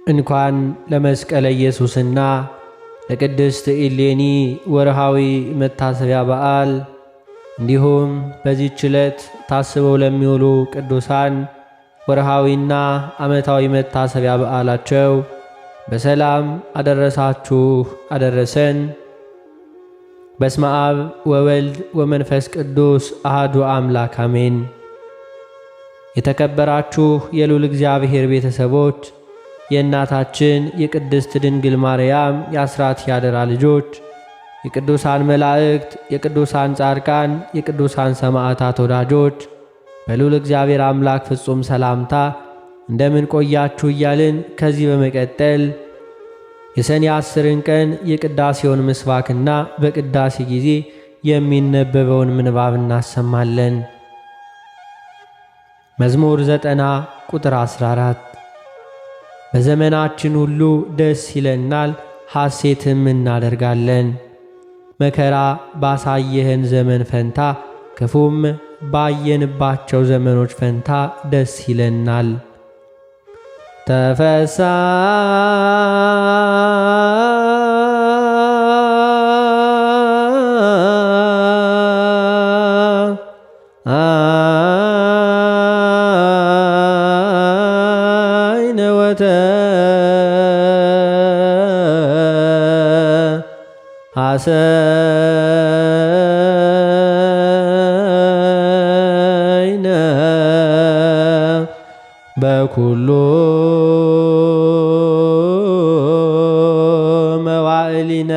እንኳን ለመስቀለ ኢየሱስና ለቅድስት ኢሌኒ ወርሃዊ መታሰቢያ በዓል እንዲሁም በዚህች ዕለት ታስበው ለሚውሉ ቅዱሳን ወርሃዊና ዓመታዊ መታሰቢያ በዓላቸው በሰላም አደረሳችሁ አደረሰን። በስመ አብ ወወልድ ወመንፈስ ቅዱስ አሐዱ አምላክ አሜን። የተከበራችሁ የልዑል እግዚአብሔር ቤተሰቦች፣ የእናታችን የቅድስት ድንግል ማርያም የአስራት ያደራ ልጆች፣ የቅዱሳን መላእክት፣ የቅዱሳን ጻድቃን፣ የቅዱሳን ሰማዕታት ወዳጆች በልዑል እግዚአብሔር አምላክ ፍጹም ሰላምታ እንደምን ቆያችሁ እያልን ከዚህ በመቀጠል የሰኔ 10ን ቀን የቅዳሴውን ምስባክና በቅዳሴ ጊዜ የሚነበበውን ምንባብ እናሰማለን። መዝሙር 90 ቁጥር 14 በዘመናችን ሁሉ ደስ ይለናል ሐሴትም እናደርጋለን። መከራ ባሳየህን ዘመን ፈንታ ክፉም ባየንባቸው ዘመኖች ፈንታ ደስ ይለናል። ተፈሳ አይነወተ ሐሰይነ በኩሉ መዋዕሊነ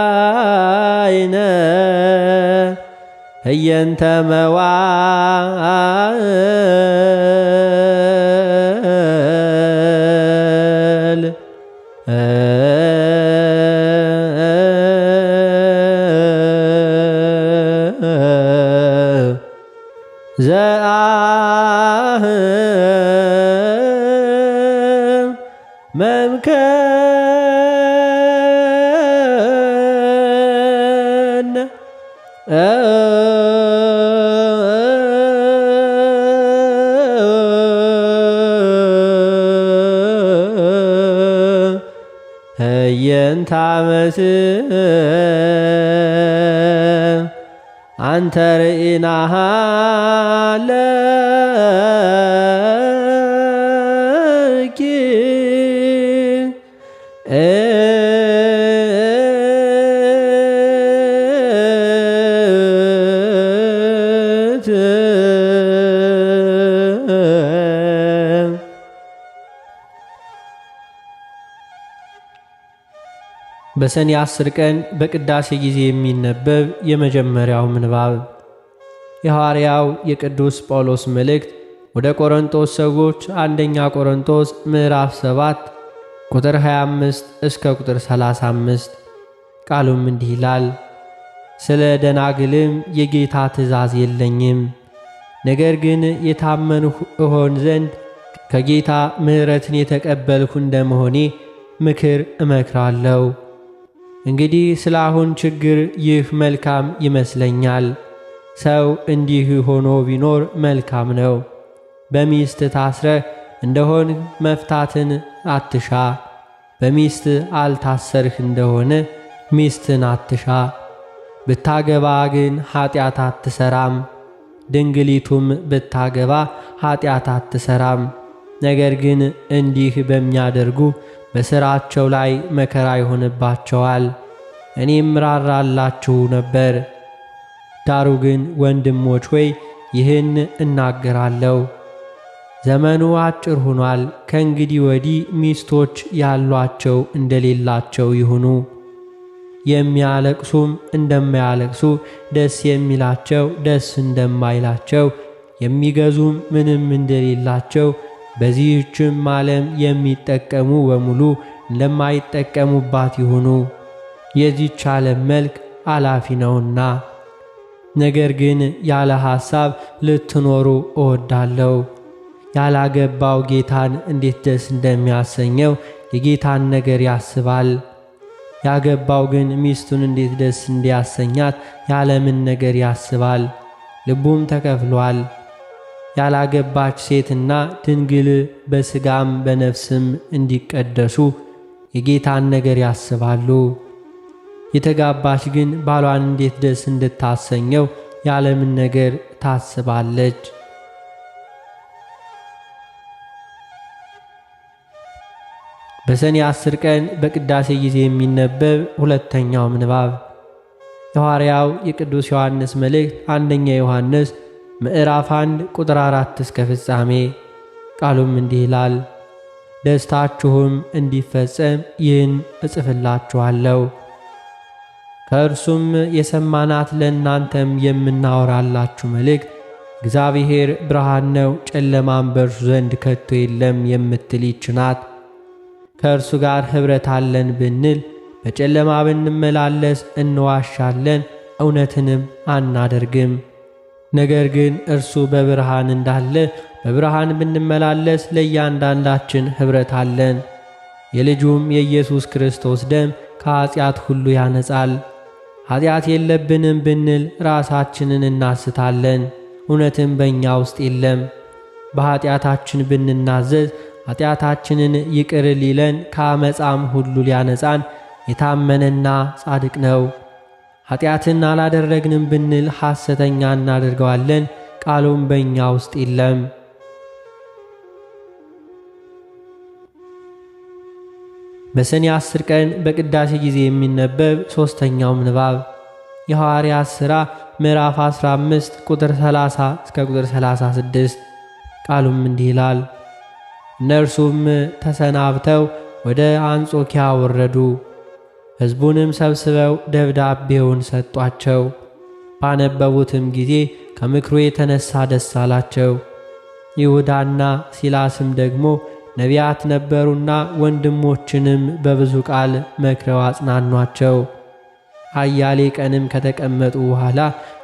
ወተፈሳይነ እየንተ መዋዕል ዘአህ መምከን ህየንተ አመስህ አንተ ርኢናሃ ለኪ በሰኔ 10 ቀን በቅዳሴ ጊዜ የሚነበብ የመጀመሪያው ምንባብ የሐዋርያው የቅዱስ ጳውሎስ መልእክት ወደ ቆሮንቶስ ሰዎች አንደኛ ቆሮንቶስ ምዕራፍ 7 ቁጥር 25 እስከ ቁጥር 35። ቃሉም እንዲህ ይላል። ስለ ደናግልም የጌታ ትእዛዝ የለኝም፣ ነገር ግን የታመንሁ እሆን ዘንድ ከጌታ ምሕረትን የተቀበልሁ እንደመሆኔ ምክር እመክራለሁ። እንግዲህ ስለ አሁን ችግር ይህ መልካም ይመስለኛል። ሰው እንዲህ ሆኖ ቢኖር መልካም ነው። በሚስት ታስረህ እንደሆን መፍታትን አትሻ። በሚስት አልታሰርህ እንደሆነ ሚስትን አትሻ። ብታገባ ግን ኀጢአት አትሰራም። ድንግሊቱም ብታገባ ኀጢአት አትሰራም። ነገር ግን እንዲህ በሚያደርጉ በሥራቸው ላይ መከራ ይሆንባቸዋል። እኔም ራራላችሁ ነበር። ዳሩ ግን ወንድሞች ሆይ ይህን እናገራለሁ፣ ዘመኑ አጭር ሆኗል። ከእንግዲህ ወዲህ ሚስቶች ያሏቸው እንደሌላቸው ይሁኑ። የሚያለቅሱም እንደማያለቅሱ፣ ደስ የሚላቸው ደስ እንደማይላቸው፣ የሚገዙም ምንም እንደሌላቸው፣ በዚህችም ዓለም የሚጠቀሙ በሙሉ እንደማይጠቀሙባት ይሁኑ። የዚህች ዓለም መልክ አላፊ ነውና። ነገር ግን ያለ ሐሳብ ልትኖሩ እወዳለሁ። ያላገባው ጌታን እንዴት ደስ እንደሚያሰኘው የጌታን ነገር ያስባል። ያገባው ግን ሚስቱን እንዴት ደስ እንዲያሰኛት የዓለምን ነገር ያስባል። ልቡም ተከፍሏል። ያላገባች ሴትና ድንግል በሥጋም በነፍስም እንዲቀደሱ የጌታን ነገር ያስባሉ። የተጋባች ግን ባሏን እንዴት ደስ እንድታሰኘው የዓለምን ነገር ታስባለች። በሰኔ 10 ቀን በቅዳሴ ጊዜ የሚነበብ ሁለተኛው ምንባብ የሐዋርያው የቅዱስ ዮሐንስ መልእክት አንደኛ ዮሐንስ ምዕራፍ 1 ቁጥር 4 እስከ ፍጻሜ። ቃሉም እንዲህ ይላል፣ ደስታችሁም እንዲፈጸም ይህን እጽፍላችኋለሁ። ከእርሱም የሰማናት ለእናንተም የምናወራላችሁ መልእክት እግዚአብሔር ብርሃን ነው፣ ጨለማም በእርሱ ዘንድ ከቶ የለም የምትል ይህች ናት። ከእርሱ ጋር ኅብረት አለን ብንል በጨለማ ብንመላለስ እንዋሻለን፣ እውነትንም አናደርግም። ነገር ግን እርሱ በብርሃን እንዳለ በብርሃን ብንመላለስ ለእያንዳንዳችን ኅብረት አለን። የልጁም የኢየሱስ ክርስቶስ ደም ከኀጢአት ሁሉ ያነጻል። ኀጢአት የለብንም ብንል ራሳችንን እናስታለን፣ እውነትም በእኛ ውስጥ የለም። በኀጢአታችን ብንናዘዝ ኀጢአታችንን ይቅር ሊለን ከአመፃም ሁሉ ሊያነጻን የታመነና ጻድቅ ነው። ኀጢአትን አላደረግንም ብንል ሐሰተኛ እናደርገዋለን፣ ቃሉም በእኛ ውስጥ የለም። በሰኔ 10 ቀን በቅዳሴ ጊዜ የሚነበብ ሦስተኛው ምንባብ የሐዋርያት ሥራ ምዕራፍ 15 ቁጥር 30 እስከ ቁጥር 36። ቃሉም እንዲህ ይላል፣ እነርሱም ተሰናብተው ወደ አንጾኪያ ወረዱ። ሕዝቡንም ሰብስበው ደብዳቤውን ሰጧቸው። ባነበቡትም ጊዜ ከምክሩ የተነሳ ደስ አላቸው። ይሁዳና ሲላስም ደግሞ ነቢያት ነበሩና ወንድሞችንም በብዙ ቃል መክረው አጽናኗቸው። አያሌ ቀንም ከተቀመጡ በኋላ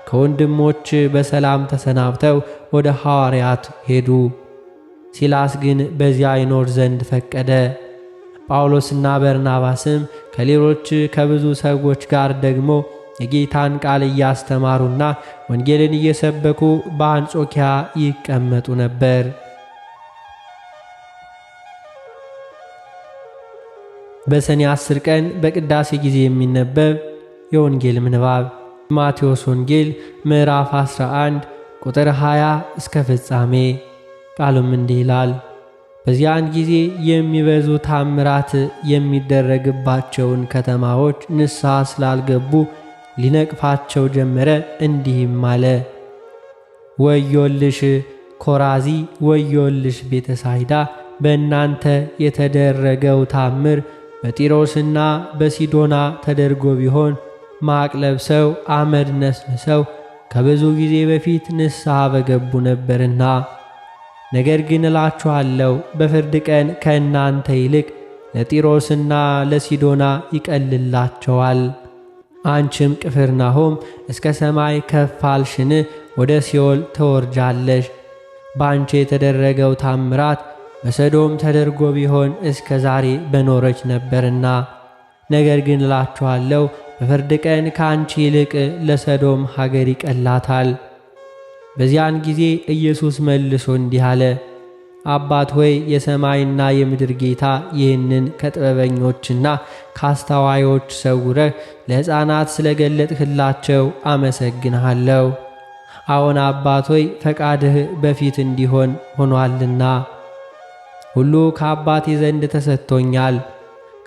ከወንድሞች በሰላም ተሰናብተው ወደ ሐዋርያት ሄዱ። ሲላስ ግን በዚያ ይኖር ዘንድ ፈቀደ። ጳውሎስና በርናባስም ከሌሎች ከብዙ ሰዎች ጋር ደግሞ የጌታን ቃል እያስተማሩና ወንጌልን እየሰበኩ በአንጾኪያ ይቀመጡ ነበር። በሰኔ 10 ቀን በቅዳሴ ጊዜ የሚነበብ የወንጌል ምንባብ ማቴዎስ ወንጌል ምዕራፍ 11 ቁጥር 20 እስከ ፍጻሜ። ቃሉም እንዲህ ይላል፣ በዚያን ጊዜ የሚበዙ ታምራት የሚደረግባቸውን ከተማዎች ንስሐ ስላልገቡ ሊነቅፋቸው ጀመረ፣ እንዲህም አለ፣ ወዮልሽ ኮራዚ፣ ወዮልሽ ቤተሳይዳ! በእናንተ የተደረገው ታምር በጢሮስና በሲዶና ተደርጎ ቢሆን ማቅ ለብሰው አመድ ነስንሰው ከብዙ ጊዜ በፊት ንስሐ በገቡ ነበርና። ነገር ግን እላችኋለሁ በፍርድ ቀን ከእናንተ ይልቅ ለጢሮስና ለሲዶና ይቀልላቸዋል። አንቺም ቅፍርናሆም እስከ ሰማይ ከፍ አልሽን? ወደ ሲኦል ተወርጃለሽ። በአንቺ የተደረገው ታምራት በሰዶም ተደርጎ ቢሆን እስከ ዛሬ በኖረች ነበርና። ነገር ግን እላችኋለሁ በፍርድ ቀን ከአንቺ ይልቅ ለሰዶም ሀገር ይቀላታል። በዚያን ጊዜ ኢየሱስ መልሶ እንዲህ አለ፣ አባት ሆይ የሰማይና የምድር ጌታ ይህንን ከጥበበኞችና ከአስተዋዮች ሰውረህ ለሕፃናት ስለገለጥህላቸው አመሰግንሃለሁ። አዎን አባት ሆይ ፈቃድህ በፊት እንዲሆን ሆኗልና። ሁሉ ከአባቴ ዘንድ ተሰጥቶኛል።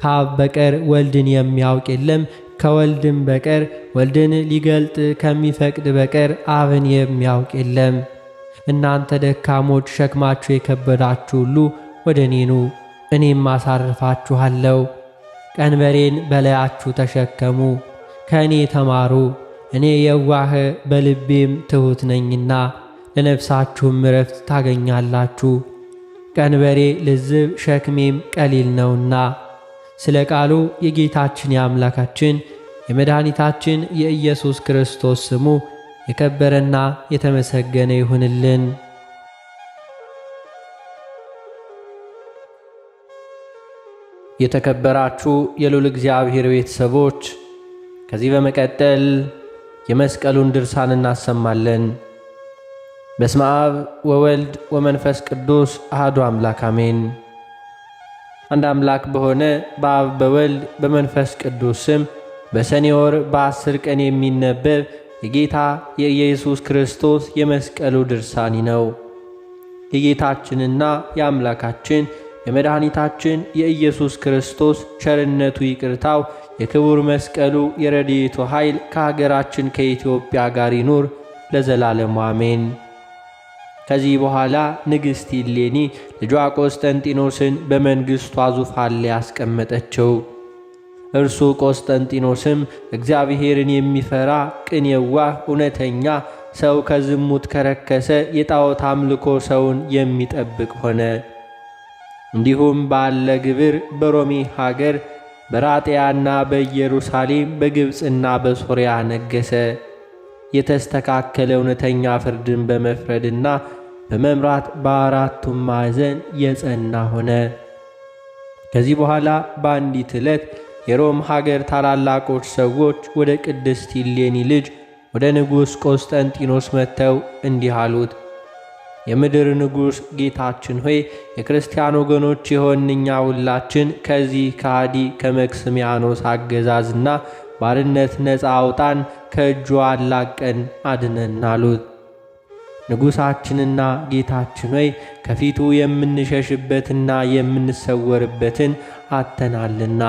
ከአብ በቀር ወልድን የሚያውቅ የለም፣ ከወልድም በቀር ወልድን ሊገልጥ ከሚፈቅድ በቀር አብን የሚያውቅ የለም። እናንተ ደካሞች ሸክማችሁ የከበዳችሁ ሁሉ ወደ እኔ ኑ፣ እኔም አሳርፋችኋለሁ። ቀንበሬን በላያችሁ ተሸከሙ፣ ከእኔ ተማሩ፣ እኔ የዋህ በልቤም ትሑት ነኝና ለነፍሳችሁም ዕረፍት ታገኛላችሁ። ቀንበሬ ልዝብ ሸክሜም ቀሊል ነውና። ስለ ቃሉ የጌታችን የአምላካችን የመድኃኒታችን የኢየሱስ ክርስቶስ ስሙ የከበረና የተመሰገነ ይሁንልን። የተከበራችሁ የልዑል እግዚአብሔር ቤተሰቦች ከዚህ በመቀጠል የመስቀሉን ድርሳን እናሰማለን። በስመ አብ ወወልድ ወመንፈስ ቅዱስ አሐዱ አምላክ አሜን። አንድ አምላክ በሆነ በአብ በወልድ በመንፈስ ቅዱስ ስም በሰኔ ወር በ10 ቀን የሚነበብ የጌታ የኢየሱስ ክርስቶስ የመስቀሉ ድርሳኒ ነው። የጌታችንና የአምላካችን የመድኃኒታችን የኢየሱስ ክርስቶስ ቸርነቱ ይቅርታው የክቡር መስቀሉ የረድኤቱ ኃይል ከሀገራችን ከኢትዮጵያ ጋር ይኑር ለዘላለሙ አሜን። ከዚህ በኋላ ንግሥት እሌኒ ልጇ ቆስጠንጢኖስን በመንግሥቷ ዙፋን ላይ ያስቀመጠችው። እርሱ ቆስጠንጢኖስም እግዚአብሔርን የሚፈራ ቅን፣ የዋህ፣ እውነተኛ ሰው ከዝሙት ከረከሰ የጣዖት አምልኮ ሰውን የሚጠብቅ ሆነ። እንዲሁም ባለ ግብር በሮሜ ሀገር በራጥያና በኢየሩሳሌም በግብፅና በሶርያ ነገሰ። የተስተካከለ እውነተኛ ፍርድን በመፍረድና በመምራት በአራቱም ማዕዘን የጸና ሆነ። ከዚህ በኋላ በአንዲት ዕለት የሮም ሀገር ታላላቆች ሰዎች ወደ ቅድስት እሌኒ ልጅ ወደ ንጉሥ ቆስጠንጢኖስ መጥተው እንዲህ አሉት። የምድር ንጉሥ ጌታችን ሆይ፣ የክርስቲያን ወገኖች የሆንን እኛ ሁላችን ከዚህ ከሃዲ ከመክስሚያኖስ አገዛዝና ባርነት ነፃ አውጣን፣ ከእጁ አላቀን አድነን አሉት። ንጉሣችንና ጌታችን ሆይ፣ ከፊቱ የምንሸሽበትና የምንሰወርበትን አጥተናልና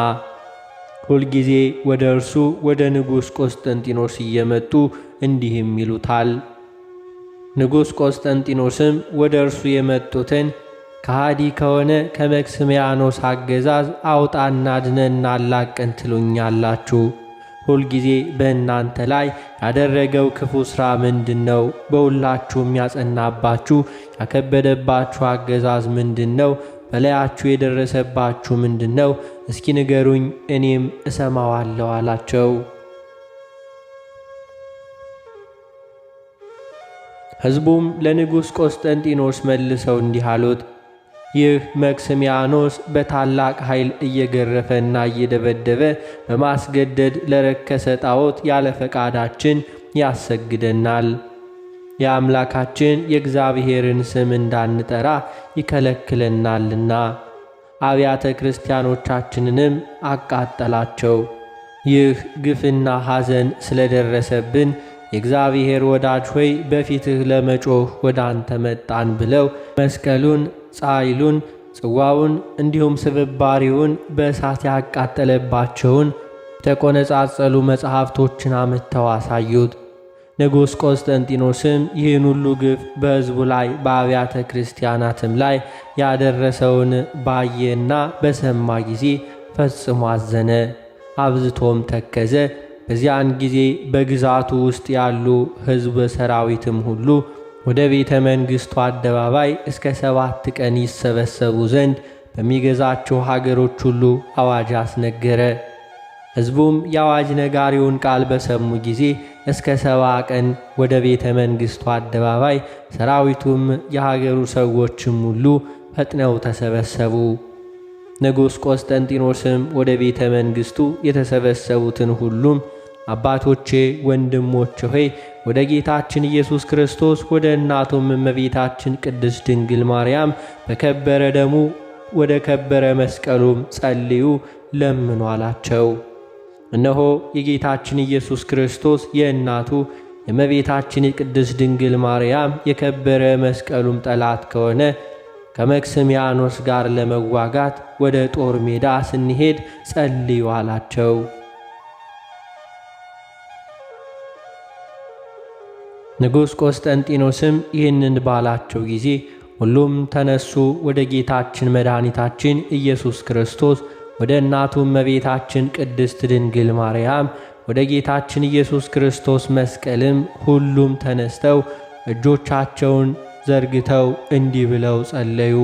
ሁልጊዜ ወደ እርሱ ወደ ንጉሥ ቆስጠንጢኖስ እየመጡ እንዲህም ይሉታል። ንጉሥ ቆስጠንጢኖስም ወደ እርሱ የመጡትን ከሃዲ ከሆነ ከመክስሚያኖስ አገዛዝ አውጣና አድነን አላቀን ትሉኛላችሁ። ሁልጊዜ በእናንተ ላይ ያደረገው ክፉ ሥራ ምንድን ነው? በሁላችሁም ያጸናባችሁ ያከበደባችሁ አገዛዝ ምንድን ነው? በላያችሁ የደረሰባችሁ ምንድን ነው? እስኪ ንገሩኝ፣ እኔም እሰማዋለሁ አላቸው። ሕዝቡም ለንጉሥ ቆስጠንጢኖስ መልሰው እንዲህ አሉት። ይህ መክስሚያኖስ በታላቅ ኃይል እየገረፈና እየደበደበ በማስገደድ ለረከሰ ጣዖት ያለ ፈቃዳችን ያሰግደናል። የአምላካችን የእግዚአብሔርን ስም እንዳንጠራ ይከለክለናልና አብያተ ክርስቲያኖቻችንንም አቃጠላቸው። ይህ ግፍና ሐዘን ስለደረሰብን የእግዚአብሔር ወዳጅ ሆይ በፊትህ ለመጮህ ወደ አንተ መጣን ብለው መስቀሉን፣ ጻይሉን፣ ጽዋውን እንዲሁም ስብባሪውን በእሳት ያቃጠለባቸውን የተቆነጻጸሉ መጻሕፍቶችን አምጥተው አሳዩት። ንጉሥ ቆስጠንጢኖስም ይህን ሁሉ ግፍ በሕዝቡ ላይ በአብያተ ክርስቲያናትም ላይ ያደረሰውን ባየና በሰማ ጊዜ ፈጽሞ አዘነ፣ አብዝቶም ተከዘ። በዚያን ጊዜ በግዛቱ ውስጥ ያሉ ሕዝብ ሰራዊትም ሁሉ ወደ ቤተ መንግሥቱ አደባባይ እስከ 7 ቀን ይሰበሰቡ ዘንድ በሚገዛቸው ሀገሮች ሁሉ አዋጅ አስነገረ። ሕዝቡም የአዋጅ ነጋሪውን ቃል በሰሙ ጊዜ እስከ 70 ቀን ወደ ቤተ መንግሥቱ አደባባይ፣ ሰራዊቱም የሀገሩ ሰዎችም ሁሉ ፈጥነው ተሰበሰቡ። ንጉሥ ቆስጠንጢኖስም ወደ ቤተ መንግሥቱ የተሰበሰቡትን ሁሉም አባቶቼ፣ ወንድሞቼ ሆይ ወደ ጌታችን ኢየሱስ ክርስቶስ ወደ እናቱም እመቤታችን ቅድስት ድንግል ማርያም በከበረ ደሙ ወደ ከበረ መስቀሉም ጸልዩ፣ ለምኑ አላቸው። እነሆ የጌታችን ኢየሱስ ክርስቶስ የእናቱ የእመቤታችን የቅድስት ድንግል ማርያም የከበረ መስቀሉም ጠላት ከሆነ ከመክስሚያኖስ ጋር ለመዋጋት ወደ ጦር ሜዳ ስንሄድ ጸልዩ አላቸው። ንጉሥ ቆስጠንጢኖስም ይህንን ባላቸው ጊዜ ሁሉም ተነሱ፣ ወደ ጌታችን መድኃኒታችን ኢየሱስ ክርስቶስ ወደ እናቱ እመቤታችን ቅድስት ድንግል ማርያም ወደ ጌታችን ኢየሱስ ክርስቶስ መስቀልም ሁሉም ተነስተው እጆቻቸውን ዘርግተው እንዲህ ብለው ጸለዩ።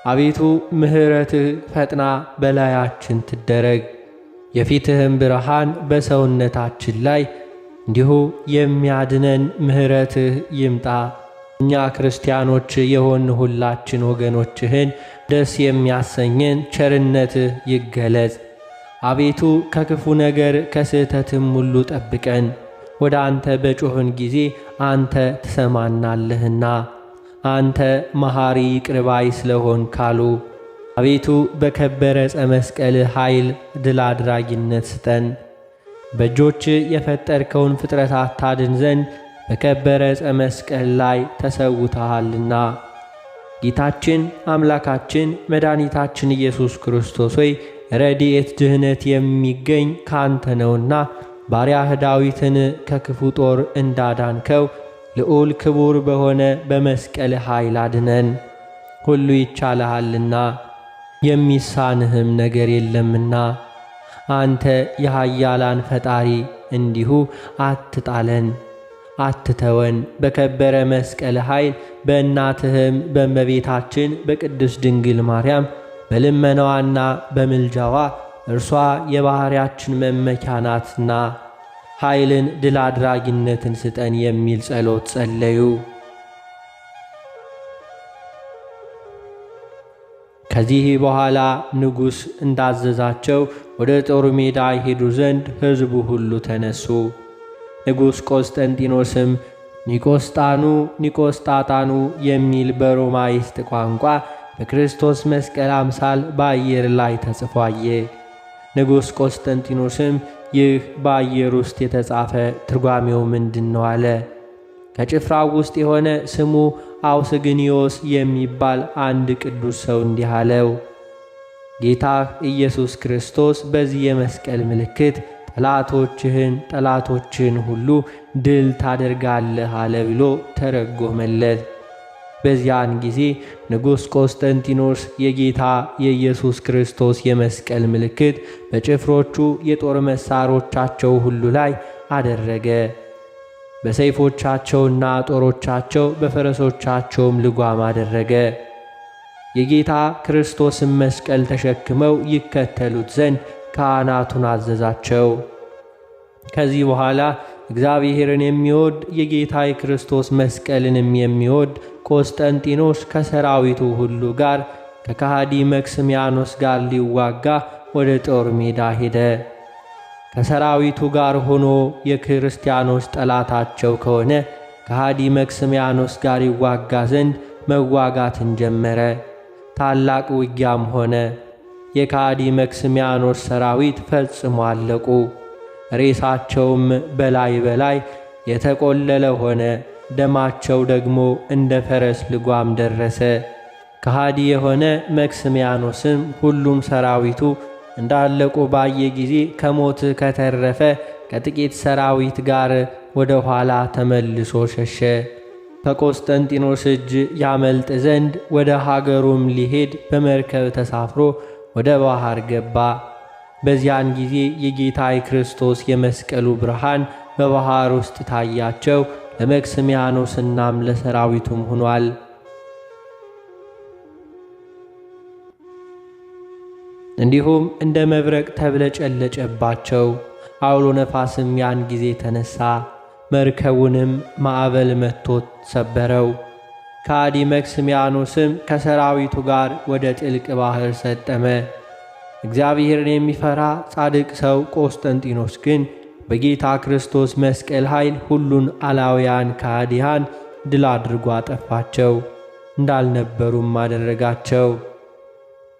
አቤቱ ምሕረትህ ፈጥና በላያችን ትደረግ፣ የፊትህም ብርሃን በሰውነታችን ላይ እንዲሁ የሚያድነን ምሕረትህ ይምጣ። እኛ ክርስቲያኖች የሆን ሁላችን ወገኖችህን ደስ የሚያሰኘን ቸርነትህ ይገለጽ። አቤቱ ከክፉ ነገር ከስህተትም ሁሉ ጠብቀን። ወደ አንተ በጮኽን ጊዜ አንተ ትሰማናለህና አንተ መሐሪ ይቅር ባይ ስለሆንክ አሉ። አቤቱ በከበረ ዕፀ መስቀልህ ኃይል ድል አድራጊነት ስጠን። በእጆች የፈጠርከውን ፍጥረታት ታድን ዘንድ በከበረ ዕፀ መስቀል ላይ ተሰውተሃልና። ጌታችን አምላካችን መድኃኒታችን ኢየሱስ ክርስቶስ ሆይ ረድኤት ድኅነት የሚገኝ ካንተ ነውና ባሪያህ ዳዊትን ከክፉ ጦር እንዳዳንከው ልዑል ክቡር በሆነ በመስቀል ኃይል አድነን። ሁሉ ይቻልሃልና የሚሳንህም ነገር የለምና። አንተ የኃያላን ፈጣሪ እንዲሁ አትጣለን፣ አትተወን። በከበረ መስቀል ኃይል በእናትህም በእመቤታችን በቅድስት ድንግል ማርያም በልመናዋና በምልጃዋ እርሷ የባሕርያችን መመኪያ ናትና ኃይልን ድል አድራጊነትን ስጠን የሚል ጸሎት ጸለዩ። ከዚህ በኋላ ንጉሥ እንዳዘዛቸው ወደ ጦር ሜዳ ይሄዱ ዘንድ ሕዝቡ ሁሉ ተነሱ። ንጉሥ ቆስጠንጢኖስም ኒቆስጣጣኑ የሚል በሮማይስጥ ቋንቋ በክርስቶስ መስቀል አምሳል በአየር ላይ ተጽፎ አየ። ንጉሥ ቆስጠንጢኖስም ይህ በአየር ውስጥ የተጻፈ ትርጓሜው ምንድን ነው አለ። ከጭፍራው ውስጥ የሆነ ስሙ አውስግኒዮስ የሚባል አንድ ቅዱስ ሰው እንዲህ አለው፣ ጌታህ ኢየሱስ ክርስቶስ በዚህ የመስቀል ምልክት ጠላቶችህን ሁሉ ድል ታደርጋለህ አለ ብሎ ተረጎመለት። በዚያን ጊዜ ንጉሥ ቆስጠንጢኖስ የጌታ የኢየሱስ ክርስቶስ የመስቀል ምልክት በጭፍሮቹ የጦር መሳሮቻቸው ሁሉ ላይ አደረገ። በሰይፎቻቸውና ጦሮቻቸው በፈረሶቻቸውም ልጓም አደረገ። የጌታ ክርስቶስን መስቀል ተሸክመው ይከተሉት ዘንድ ካህናቱን አዘዛቸው። ከዚህ በኋላ እግዚአብሔርን የሚወድ የጌታ የክርስቶስ መስቀልንም የሚወድ ቆስጠንጢኖስ ከሰራዊቱ ሁሉ ጋር ከከሃዲ መክስሚያኖስ ጋር ሊዋጋ ወደ ጦር ሜዳ ሄደ። ከሰራዊቱ ጋር ሆኖ የክርስቲያኖች ጠላታቸው ከሆነ ከሃዲ መክስሚያኖስ ጋር ይዋጋ ዘንድ መዋጋትን ጀመረ። ታላቅ ውጊያም ሆነ። የከሃዲ መክስሚያኖስ ሰራዊት ፈጽሞ አለቁ። ሬሳቸውም በላይ የተቆለለ ሆነ። ደማቸው ደግሞ እንደ ፈረስ ልጓም ደረሰ። ከሃዲ የሆነ መክስሚያኖስም ሁሉም ሰራዊቱ እንዳለቁ ባየ ጊዜ ከሞት ከተረፈ ከጥቂት ሰራዊት ጋር ወደ ኋላ ተመልሶ ሸሸ። ከቆስጠንጢኖስ እጅ ያመልጥ ዘንድ ወደ ሀገሩም ሊሄድ በመርከብ ተሳፍሮ ወደ ባሕር ገባ። በዚያን ጊዜ የጌታ የክርስቶስ የመስቀሉ ብርሃን በባሕር ውስጥ ታያቸው። ለመክስሚያኖስናም ለሰራዊቱም ሆኗል። እንዲሁም እንደ መብረቅ ተብለጨለጨባቸው። አውሎ ነፋስም ያን ጊዜ ተነሳ፣ መርከቡንም ማዕበል መትቶት ሰበረው። ከሃዲ መክስሚያኖስም ከሰራዊቱ ጋር ወደ ጥልቅ ባሕር ሰጠመ። እግዚአብሔርን የሚፈራ ጻድቅ ሰው ቆስጠንጢኖስ ግን በጌታ ክርስቶስ መስቀል ኃይል ሁሉን አላውያን ከሃዲያን ድል አድርጎ አጠፋቸው፣ እንዳልነበሩም አደረጋቸው።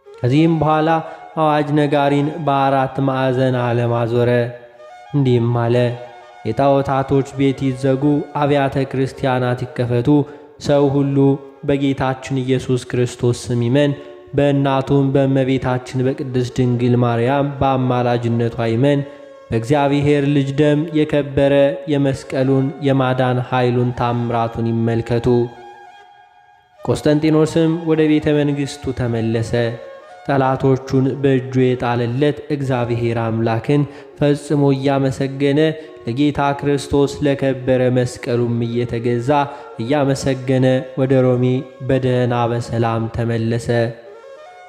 ከዚህም በኋላ አዋጅ ነጋሪን በአራት ማዕዘን ዓለም አዞረ፣ እንዲህም አለ፣ የጣዖታቶች ቤት ይዘጉ፣ አብያተ ክርስቲያናት ይከፈቱ፣ ሰው ሁሉ በጌታችን ኢየሱስ ክርስቶስ ስም ይመን፣ በእናቱም በእመቤታችን በቅድስት ድንግል ማርያም በአማላጅነቷ ይመን፣ በእግዚአብሔር ልጅ ደም የከበረ የመስቀሉን የማዳን ኃይሉን ታምራቱን ይመልከቱ። ቆስጠንጢኖስም ወደ ቤተ መንግሥቱ ተመለሰ። ጠላቶቹን በእጁ የጣለለት እግዚአብሔር አምላክን ፈጽሞ እያመሰገነ ለጌታ ክርስቶስ ለከበረ መስቀሉም እየተገዛ እያመሰገነ ወደ ሮሜ በደህና በሰላም ተመለሰ።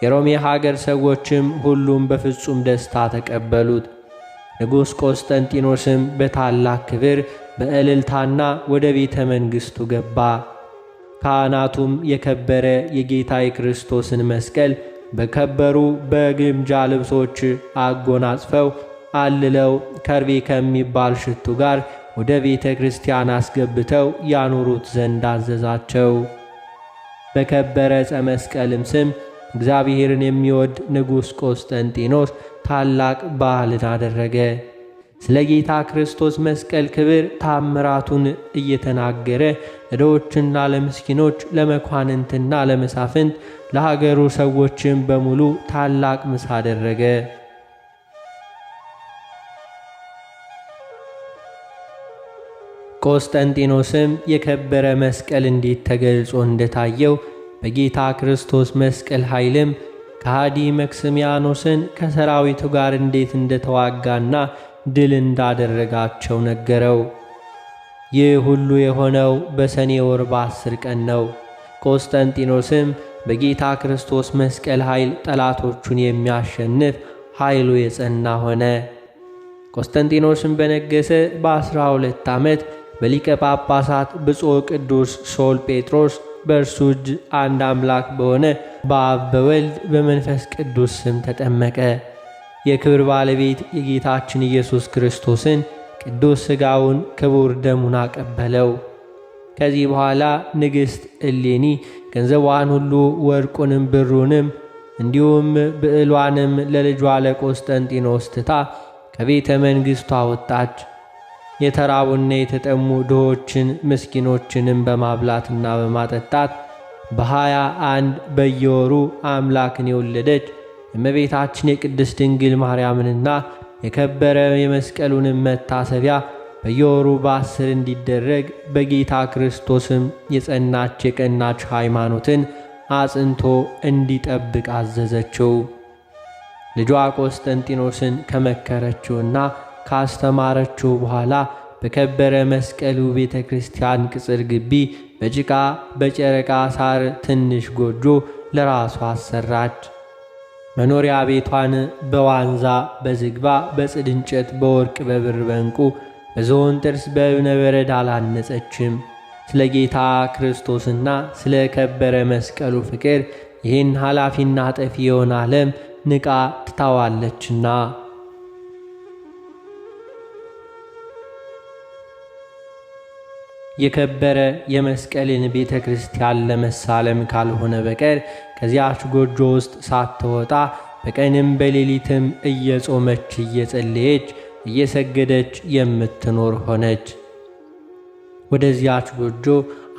የሮሜ ሀገር ሰዎችም ሁሉም በፍጹም ደስታ ተቀበሉት። ንጉሥ ቆስጠንጢኖስም በታላቅ ክብር በእልልታና ወደ ቤተ መንግሥቱ ገባ። ካህናቱም የከበረ የጌታ የክርስቶስን መስቀል በከበሩ በግምጃ ልብሶች አጎናጽፈው አልለው ከርቤ ከሚባል ሽቱ ጋር ወደ ቤተ ክርስቲያን አስገብተው ያኖሩት ዘንድ አዘዛቸው። በከበረ ዕፀ መስቀልም ስም እግዚአብሔርን የሚወድ ንጉሥ ቆስጠንጢኖስ ታላቅ በዓልን አደረገ። ስለ ጌታ ክርስቶስ መስቀል ክብር ታምራቱን እየተናገረ ለድሆችና ለምስኪኖች፣ ለመኳንንትና ለመሳፍንት፣ ለሀገሩ ሰዎችም በሙሉ ታላቅ ምሳ አደረገ። ቆስጠንጢኖስም የከበረ መስቀል እንዴት ተገልጾ እንደታየው በጌታ ክርስቶስ መስቀል ኃይልም ከሃዲ መክስሚያኖስን ከሰራዊቱ ጋር እንዴት እንደተዋጋና ድል እንዳደረጋቸው ነገረው። ይህ ሁሉ የሆነው በሰኔ ወር በ10 ቀን ነው። ቆስጠንጢኖስም በጌታ ክርስቶስ መስቀል ኃይል ጠላቶቹን የሚያሸንፍ ኃይሉ የጸና ሆነ። ቆስጠንጢኖስም በነገሰ በ12 ዓመት በሊቀ ጳጳሳት ብፁዕ ቅዱስ ሶል ጴጥሮስ በእርሱ እጅ አንድ አምላክ በሆነ በአብ በወልድ በመንፈስ ቅዱስ ስም ተጠመቀ። የክብር ባለቤት የጌታችን ኢየሱስ ክርስቶስን ቅዱስ ሥጋውን ክቡር ደሙን አቀበለው። ከዚህ በኋላ ንግሥት እሌኒ ገንዘቧን ሁሉ ወርቁንም ብሩንም እንዲሁም ብዕሏንም ለልጇ ለቆስጠንጢኖስ ትታ ከቤተ መንግሥቷ ወጣች። የተራቡና የተጠሙ ድሆችን ምስኪኖችንም በማብላትና በማጠጣት በ21 በየወሩ አምላክን የወለደች እመቤታችን የቅድስት ድንግል ማርያምንና የከበረ የመስቀሉንም መታሰቢያ በየወሩ በ10 እንዲደረግ በጌታ ክርስቶስም የጸናች የቀናች ሃይማኖትን አጽንቶ እንዲጠብቅ አዘዘችው። ልጇ ቆስጠንጢኖስን ከመከረችውና ካስተማረችው በኋላ በከበረ መስቀሉ ቤተ ክርስቲያን ቅጽር ግቢ በጭቃ በጨረቃ ሳር ትንሽ ጎጆ ለራሷ አሰራች። መኖሪያ ቤቷን በዋንዛ በዝግባ በጽድ እንጨት በወርቅ በብር በዕንቁ በዝሆን ጥርስ በእብነ በረድ አላነጸችም። ስለ ጌታ ክርስቶስና ስለ ከበረ መስቀሉ ፍቅር ይህን ኃላፊና ጠፊ የሆነ ዓለም ንቃ ትታዋለችና። የከበረ የመስቀልን ቤተ ክርስቲያን ለመሳለም ካልሆነ በቀር ከዚያች ጎጆ ውስጥ ሳትወጣ በቀንም በሌሊትም እየጾመች እየጸለየች እየሰገደች የምትኖር ሆነች። ወደዚያች ጎጆ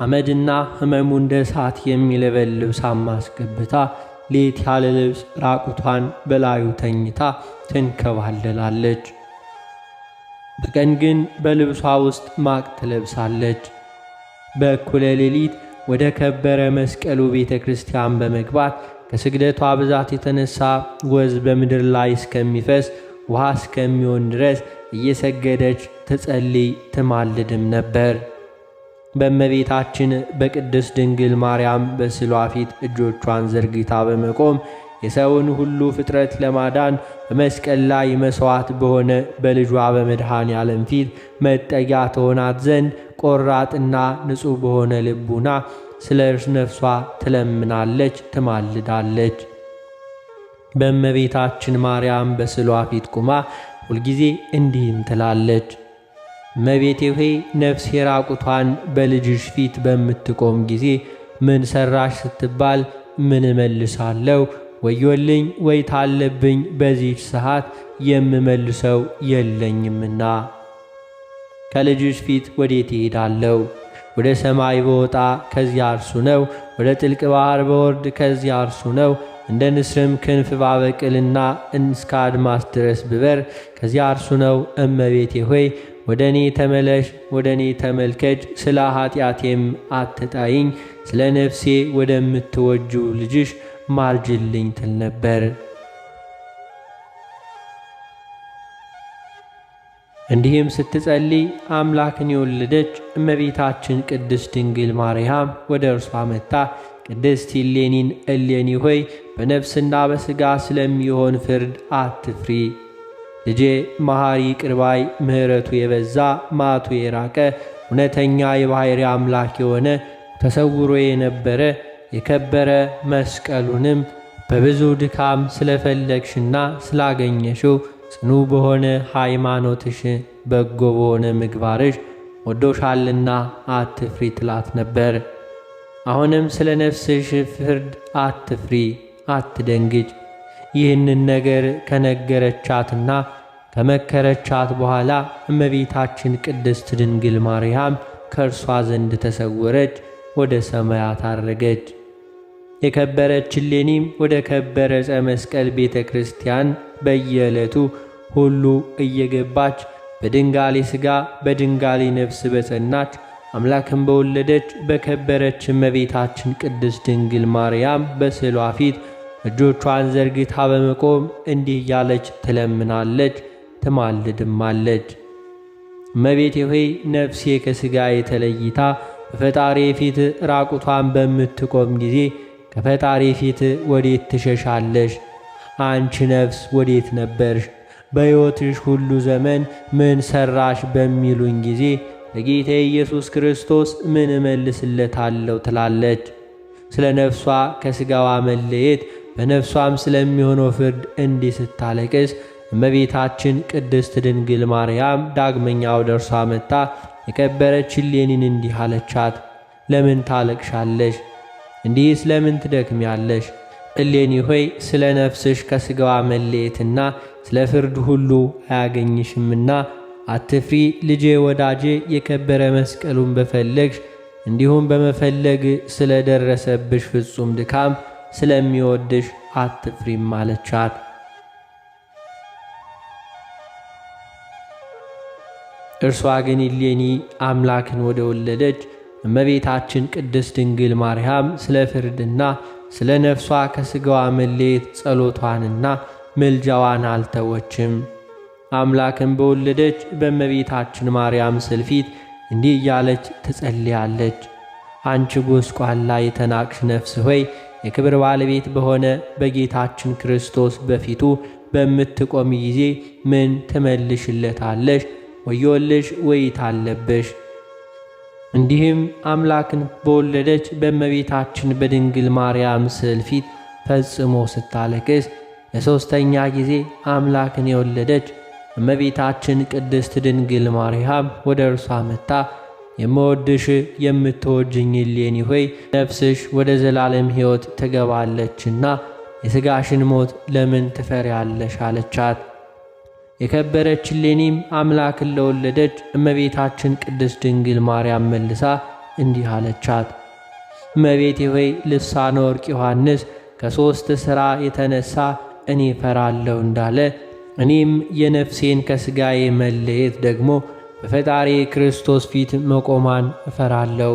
አመድና ሕመሙ እንደ እሳት የሚለበልብ ሳማ አስገብታ ሌት ያለ ልብስ ራቁቷን በላዩ ተኝታ ትንከባለላለች። በቀን ግን በልብሷ ውስጥ ማቅ ትለብሳለች። በእኩለ ሌሊት ወደ ከበረ መስቀሉ ቤተ ክርስቲያን በመግባት ከስግደቷ ብዛት የተነሳ ወዝ በምድር ላይ እስከሚፈስ ውሃ እስከሚሆን ድረስ እየሰገደች ትጸልይ ትማልድም ነበር። በእመቤታችን በቅድስት ድንግል ማርያም በስዕሏ ፊት እጆቿን ዘርግታ በመቆም የሰውን ሁሉ ፍጥረት ለማዳን በመስቀል ላይ መሥዋዕት በሆነ በልጇ በመድኃኔ ዓለም ፊት መጠጊያ ትሆናት ዘንድ ቆራጥና ንጹሕ በሆነ ልቡና ስለ ነፍሷ ትለምናለች፣ ትማልዳለች። በእመቤታችን ማርያም በስዕሏ ፊት ቁማ ሁልጊዜ እንዲህም ትላለች። እመቤቴ ሆይ ነፍሴ ራቁቷን በልጅሽ ፊት በምትቆም ጊዜ ምን ሰራሽ ስትባል ምን እመልሳለሁ? ወዮልኝ ወይታ አለብኝ፣ በዚህ ሰዓት የምመልሰው የለኝምና። ከልጅሽ ፊት ወዴት እሄዳለሁ? ወደ ሰማይ በወጣ ከዚያ እርሱ ነው። ወደ ጥልቅ ባሕር በወርድ ከዚያ እርሱ ነው። እንደ ንስርም ክንፍ ባበቅልና እስከ አድማስ ድረስ ብበር ከዚያ እርሱ ነው። እመቤቴ ሆይ ወደ እኔ ተመለሽ፣ ወደ እኔ ተመልከች፣ ስለ ኃጢአቴም አትጣይኝ፣ ስለ ነፍሴ ወደምትወጂው ልጅሽ ማልጅልኝ ትል ነበር። እንዲህም ስትጸልይ አምላክን የወለደች እመቤታችን ቅድስት ድንግል ማርያም ወደ እርሷ መጥታ ቅድስት እሌኒን እሌኒ ሆይ በነፍስና በሥጋ ስለሚሆን ፍርድ አትፍሪ። ልጄ መሐሪ ቅርባይ ምሕረቱ የበዛ ማቱ የራቀ እውነተኛ የባሕርይ አምላክ የሆነ ተሰውሮ የነበረ የከበረ መስቀሉንም በብዙ ድካም ስለፈለግሽና ስላገኘሽው ጽኑ በሆነ ሃይማኖትሽ በጎ በሆነ ምግባርሽ ወዶሻልና አትፍሪ ትላት ነበር። አሁንም ስለ ነፍስሽ ፍርድ አትፍሪ፣ አትደንግጭ። ይህንን ነገር ከነገረቻትና ከመከረቻት በኋላ እመቤታችን ቅድስት ድንግል ማርያም ከእርሷ ዘንድ ተሰወረች፣ ወደ ሰማያት አረገች። የከበረች እሌኒም ወደ ከበረ ዕፀ መስቀል ቤተ ክርስቲያን በየዕለቱ ሁሉ እየገባች በድንጋሌ ሥጋ በድንጋሌ ነፍስ በጸናች አምላክን በወለደች በከበረች እመቤታችን ቅድስት ድንግል ማርያም በስዕሏ ፊት እጆቿን ዘርግታ በመቆም እንዲህ እያለች ትለምናለች፣ ትማልድማለች። እመቤቴ ሆይ ነፍሴ ከሥጋዬ ተለይታ በፈጣሪ ፊት ራቁቷን በምትቆም ጊዜ ከፈጣሪ ፊት ወዴት ትሸሻለሽ? አንቺ ነፍስ ወዴት ነበርሽ? በሕይወትሽ ሁሉ ዘመን ምን ሠራሽ በሚሉኝ ጊዜ ለጌታ ኢየሱስ ክርስቶስ ምን እመልስለታለሁ ትላለች። ስለ ነፍሷ ከሥጋዋ መለየት በነፍሷም ስለሚሆነው ፍርድ እንዲህ ስታለቅስ እመቤታችን ቅድስት ድንግል ማርያም ዳግመኛ ወደ እርሷ መጥታ የከበረች እሌኒን እንዲህ አለቻት፣ ለምን ታለቅሻለሽ? እንዲህስ ለምን ትደክሚያለሽ? እሌኒ ሆይ ስለ ነፍስሽ ከሥጋዋ መለየትና ስለ ፍርድ ሁሉ አያገኝሽምና አትፍሪ ልጄ ወዳጄ። የከበረ መስቀሉን በፈለግሽ እንዲሁም በመፈለግ ስለ ደረሰብሽ ፍጹም ድካም ስለሚወድሽ አትፍሪም አለቻት። እርሷ ግን እሌኒ አምላክን ወደ ወለደች እመቤታችን ቅድስት ድንግል ማርያም ስለ ፍርድና ስለ ነፍሷ ከሥጋዋ መለየት ጸሎቷንና ምልጃዋን አልተወችም። አምላክን በወለደች በእመቤታችን ማርያም ስዕል ፊት እንዲህ እያለች ትጸልያለች። አንቺ ጎስቋላ የተናቅሽ ነፍስ ሆይ የክብር ባለቤት በሆነ በጌታችን ክርስቶስ በፊቱ በምትቆሚ ጊዜ ምን ትመልሽለታለሽ? ወዮልሽ ወይት አለብሽ። እንዲህም አምላክን በወለደች በእመቤታችን በድንግል ማርያም ስዕል ፊት ፈጽሞ ስታለቅስ ለሦስተኛ ጊዜ አምላክን የወለደች እመቤታችን ቅድስት ድንግል ማርያም ወደ እርሷ መጥታ የምወድሽ የምትወጅኝ እሌኒ ሆይ ነፍስሽ ወደ ዘላለም ሕይወት ትገባለችና የሥጋሽን ሞት ለምን ትፈሪያለሽ? አለቻት። የከበረች እሌኒም አምላክን ለወለደች እመቤታችን ቅድስት ድንግል ማርያም መልሳ እንዲህ አለቻት፣ እመቤቴ ሆይ ልሳነ ወርቅ ዮሐንስ ከሦስት ሥራ የተነሣ እኔ ፈራለሁ እንዳለ እኔም የነፍሴን ከሥጋዬ መለየት ደግሞ በፈጣሪ ክርስቶስ ፊት መቆማን እፈራለሁ።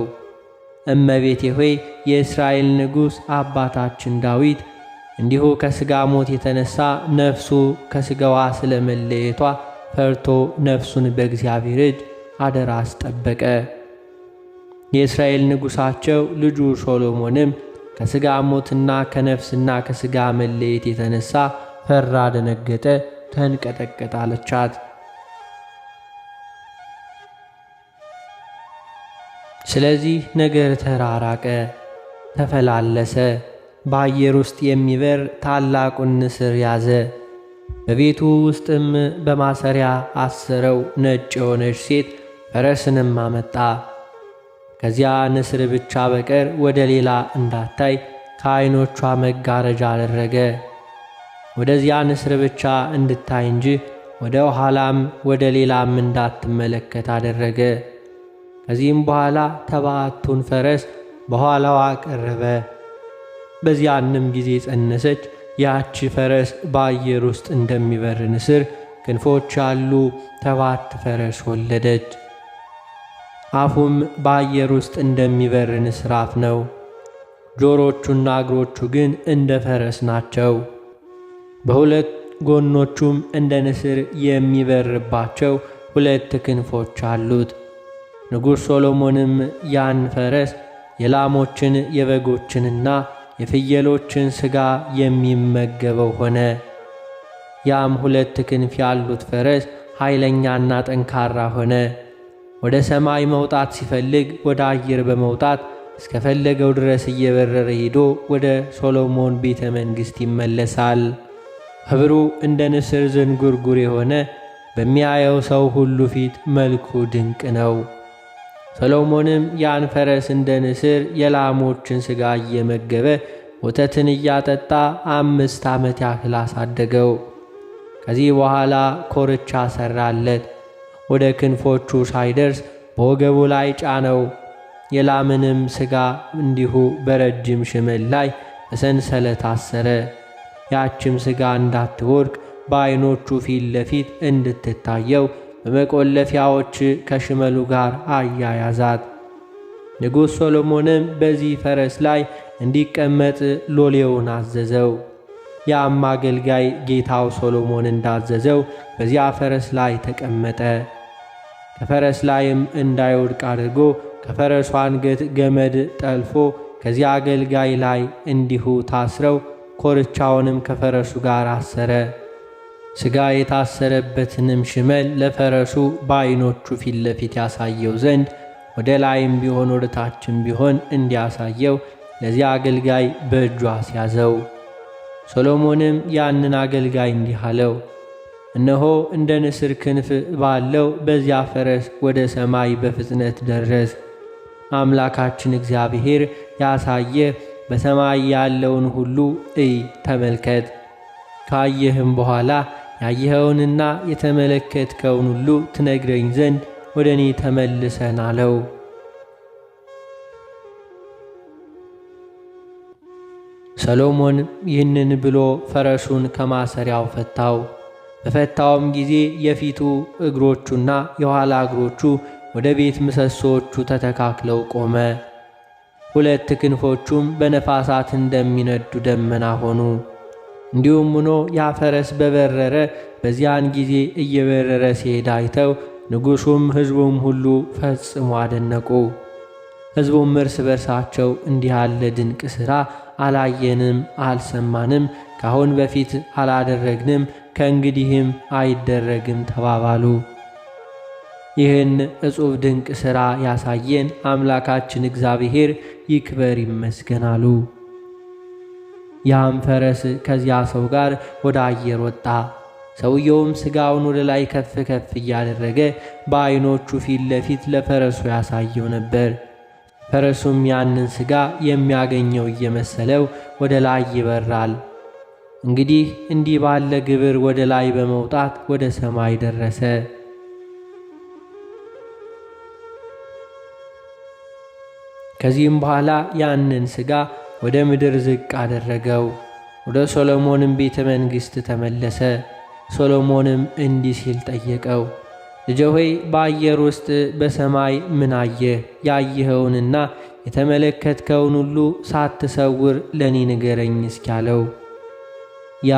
እመቤቴ ሆይ የእስራኤል ንጉሥ አባታችን ዳዊት እንዲሁ ከሥጋ ሞት የተነሣ ነፍሱ ከሥጋዋ ስለ መለየቷ ፈርቶ ነፍሱን በእግዚአብሔር እጅ አደራ አስጠበቀ። የእስራኤል ንጉሣቸው ልጁ ሶሎሞንም ከሥጋ ሞትና ከነፍስና ከሥጋ መለየት የተነሣ ፈራ፣ ደነገጠ፣ ተንቀጠቀጠ አለቻት። ስለዚህ ነገር ተራራቀ፣ ተፈላለሰ። በአየር ውስጥ የሚበር ታላቁን ንስር ያዘ። በቤቱ ውስጥም በማሰሪያ አሰረው። ነጭ የሆነች ሴት ፈረስንም አመጣ። ከዚያ ንስር ብቻ በቀር ወደ ሌላ እንዳታይ ከዐይኖቿ መጋረጃ አደረገ። ወደዚያ ንስር ብቻ እንድታይ እንጂ ወደ ኋላም ወደ ሌላም እንዳትመለከት አደረገ። ከዚህም በኋላ ተባቱን ፈረስ በኋላዋ ቀረበ። በዚያንም ጊዜ ጸነሰች። ያቺ ፈረስ በአየር ውስጥ እንደሚበር ንስር ክንፎች ያሉ ተባት ፈረስ ወለደች። አፉም በአየር ውስጥ እንደሚበር ንስር አፍ ነው። ጆሮቹና እግሮቹ ግን እንደ ፈረስ ናቸው። በሁለት ጎኖቹም እንደ ንስር የሚበርባቸው ሁለት ክንፎች አሉት። ንጉሥ ሶሎሞንም ያን ፈረስ የላሞችን የበጎችንና የፍየሎችን ሥጋ የሚመገበው ሆነ። ያም ሁለት ክንፍ ያሉት ፈረስ ኃይለኛና ጠንካራ ሆነ። ወደ ሰማይ መውጣት ሲፈልግ ወደ አየር በመውጣት እስከፈለገው ድረስ እየበረረ ሄዶ ወደ ሶሎሞን ቤተ መንግሥት ይመለሳል። ኅብሩ እንደ ንስር ዝንጉርጉር የሆነ በሚያየው ሰው ሁሉ ፊት መልኩ ድንቅ ነው። ሰሎሞንም ያን ፈረስ እንደ ንስር የላሞችን ሥጋ እየመገበ ወተትን እያጠጣ 5 ዓመት ያህል አሳደገው። ከዚህ በኋላ ኮርቻ ሠራለት። ወደ ክንፎቹ ሳይደርስ በወገቡ ላይ ጫነው። የላምንም ሥጋ እንዲሁ በረጅም ሽመል ላይ በሰንሰለት አሰረ። ያችም ሥጋ እንዳትወድቅ በዐይኖቹ ፊት ለፊት እንድትታየው በመቆለፊያዎች ከሽመሉ ጋር አያያዛት። ንጉሥ ሰሎሞንም በዚህ ፈረስ ላይ እንዲቀመጥ ሎሌውን አዘዘው። ያም አገልጋይ ጌታው ሰሎሞን እንዳዘዘው በዚያ ፈረስ ላይ ተቀመጠ። ከፈረስ ላይም እንዳይወድቅ አድርጎ ከፈረሱ አንገት ገመድ ጠልፎ ከዚያ አገልጋይ ላይ እንዲሁ ታስረው ኮርቻውንም ከፈረሱ ጋር አሰረ። ሥጋ የታሰረበትንም ሽመል ለፈረሱ በዐይኖቹ ፊት ለፊት ያሳየው ዘንድ ወደ ላይም ቢሆን ወደ ታችም ቢሆን እንዲያሳየው ለዚያ አገልጋይ በእጁ አስያዘው። ሰሎሞንም ያንን አገልጋይ እንዲህ አለው፣ እነሆ እንደ ንስር ክንፍ ባለው በዚያ ፈረስ ወደ ሰማይ በፍጥነት ደረስ። አምላካችን እግዚአብሔር ያሳየ በሰማይ ያለውን ሁሉ እይ፣ ተመልከት። ካየህም በኋላ ያየኸውንና የተመለከትከውን ሁሉ ትነግረኝ ዘንድ ወደ እኔ ተመልሰን አለው። ሰሎሞን ይህንን ብሎ ፈረሱን ከማሰሪያው ፈታው። በፈታውም ጊዜ የፊቱ እግሮቹና የኋላ እግሮቹ ወደ ቤት ምሰሶዎቹ ተተካክለው ቆመ። 2 ክንፎቹም በነፋሳት እንደሚነዱ ደመና ሆኑ። እንዲሁም ሆኖ ያ ፈረስ በበረረ በዚያን ጊዜ እየበረረ ሲሄድ አይተው ንጉሡም ሕዝቡም ሁሉ ፈጽሞ አደነቁ። ሕዝቡም እርስ በርሳቸው እንዲህ ያለ ድንቅ ሥራ አላየንም፣ አልሰማንም፣ ካሁን በፊት አላደረግንም፣ ከእንግዲህም አይደረግም ተባባሉ። ይህን እጹብ ድንቅ ሥራ ያሳየን አምላካችን እግዚአብሔር ይክበር ይመስገን አሉ። ያም ፈረስ ከዚያ ሰው ጋር ወደ አየር ወጣ። ሰውየውም ሥጋውን ወደ ላይ ከፍ ከፍ እያደረገ በዐይኖቹ ፊት ለፊት ለፈረሱ ያሳየው ነበር። ፈረሱም ያንን ሥጋ የሚያገኘው እየመሰለው ወደ ላይ ይበራል። እንግዲህ እንዲህ ባለ ግብር ወደ ላይ በመውጣት ወደ ሰማይ ደረሰ። ከዚህም በኋላ ያንን ሥጋ ወደ ምድር ዝቅ አደረገው። ወደ ሰሎሞንም ቤተ መንግሥት ተመለሰ። ሰሎሞንም እንዲህ ሲል ጠየቀው፣ ልጄ ሆይ በአየር ውስጥ በሰማይ ምን አየህ? ያየኸውንና የተመለከትከውን ሁሉ ሳትሰውር ለእኔ ንገረኝ እስኪ አለው። ያ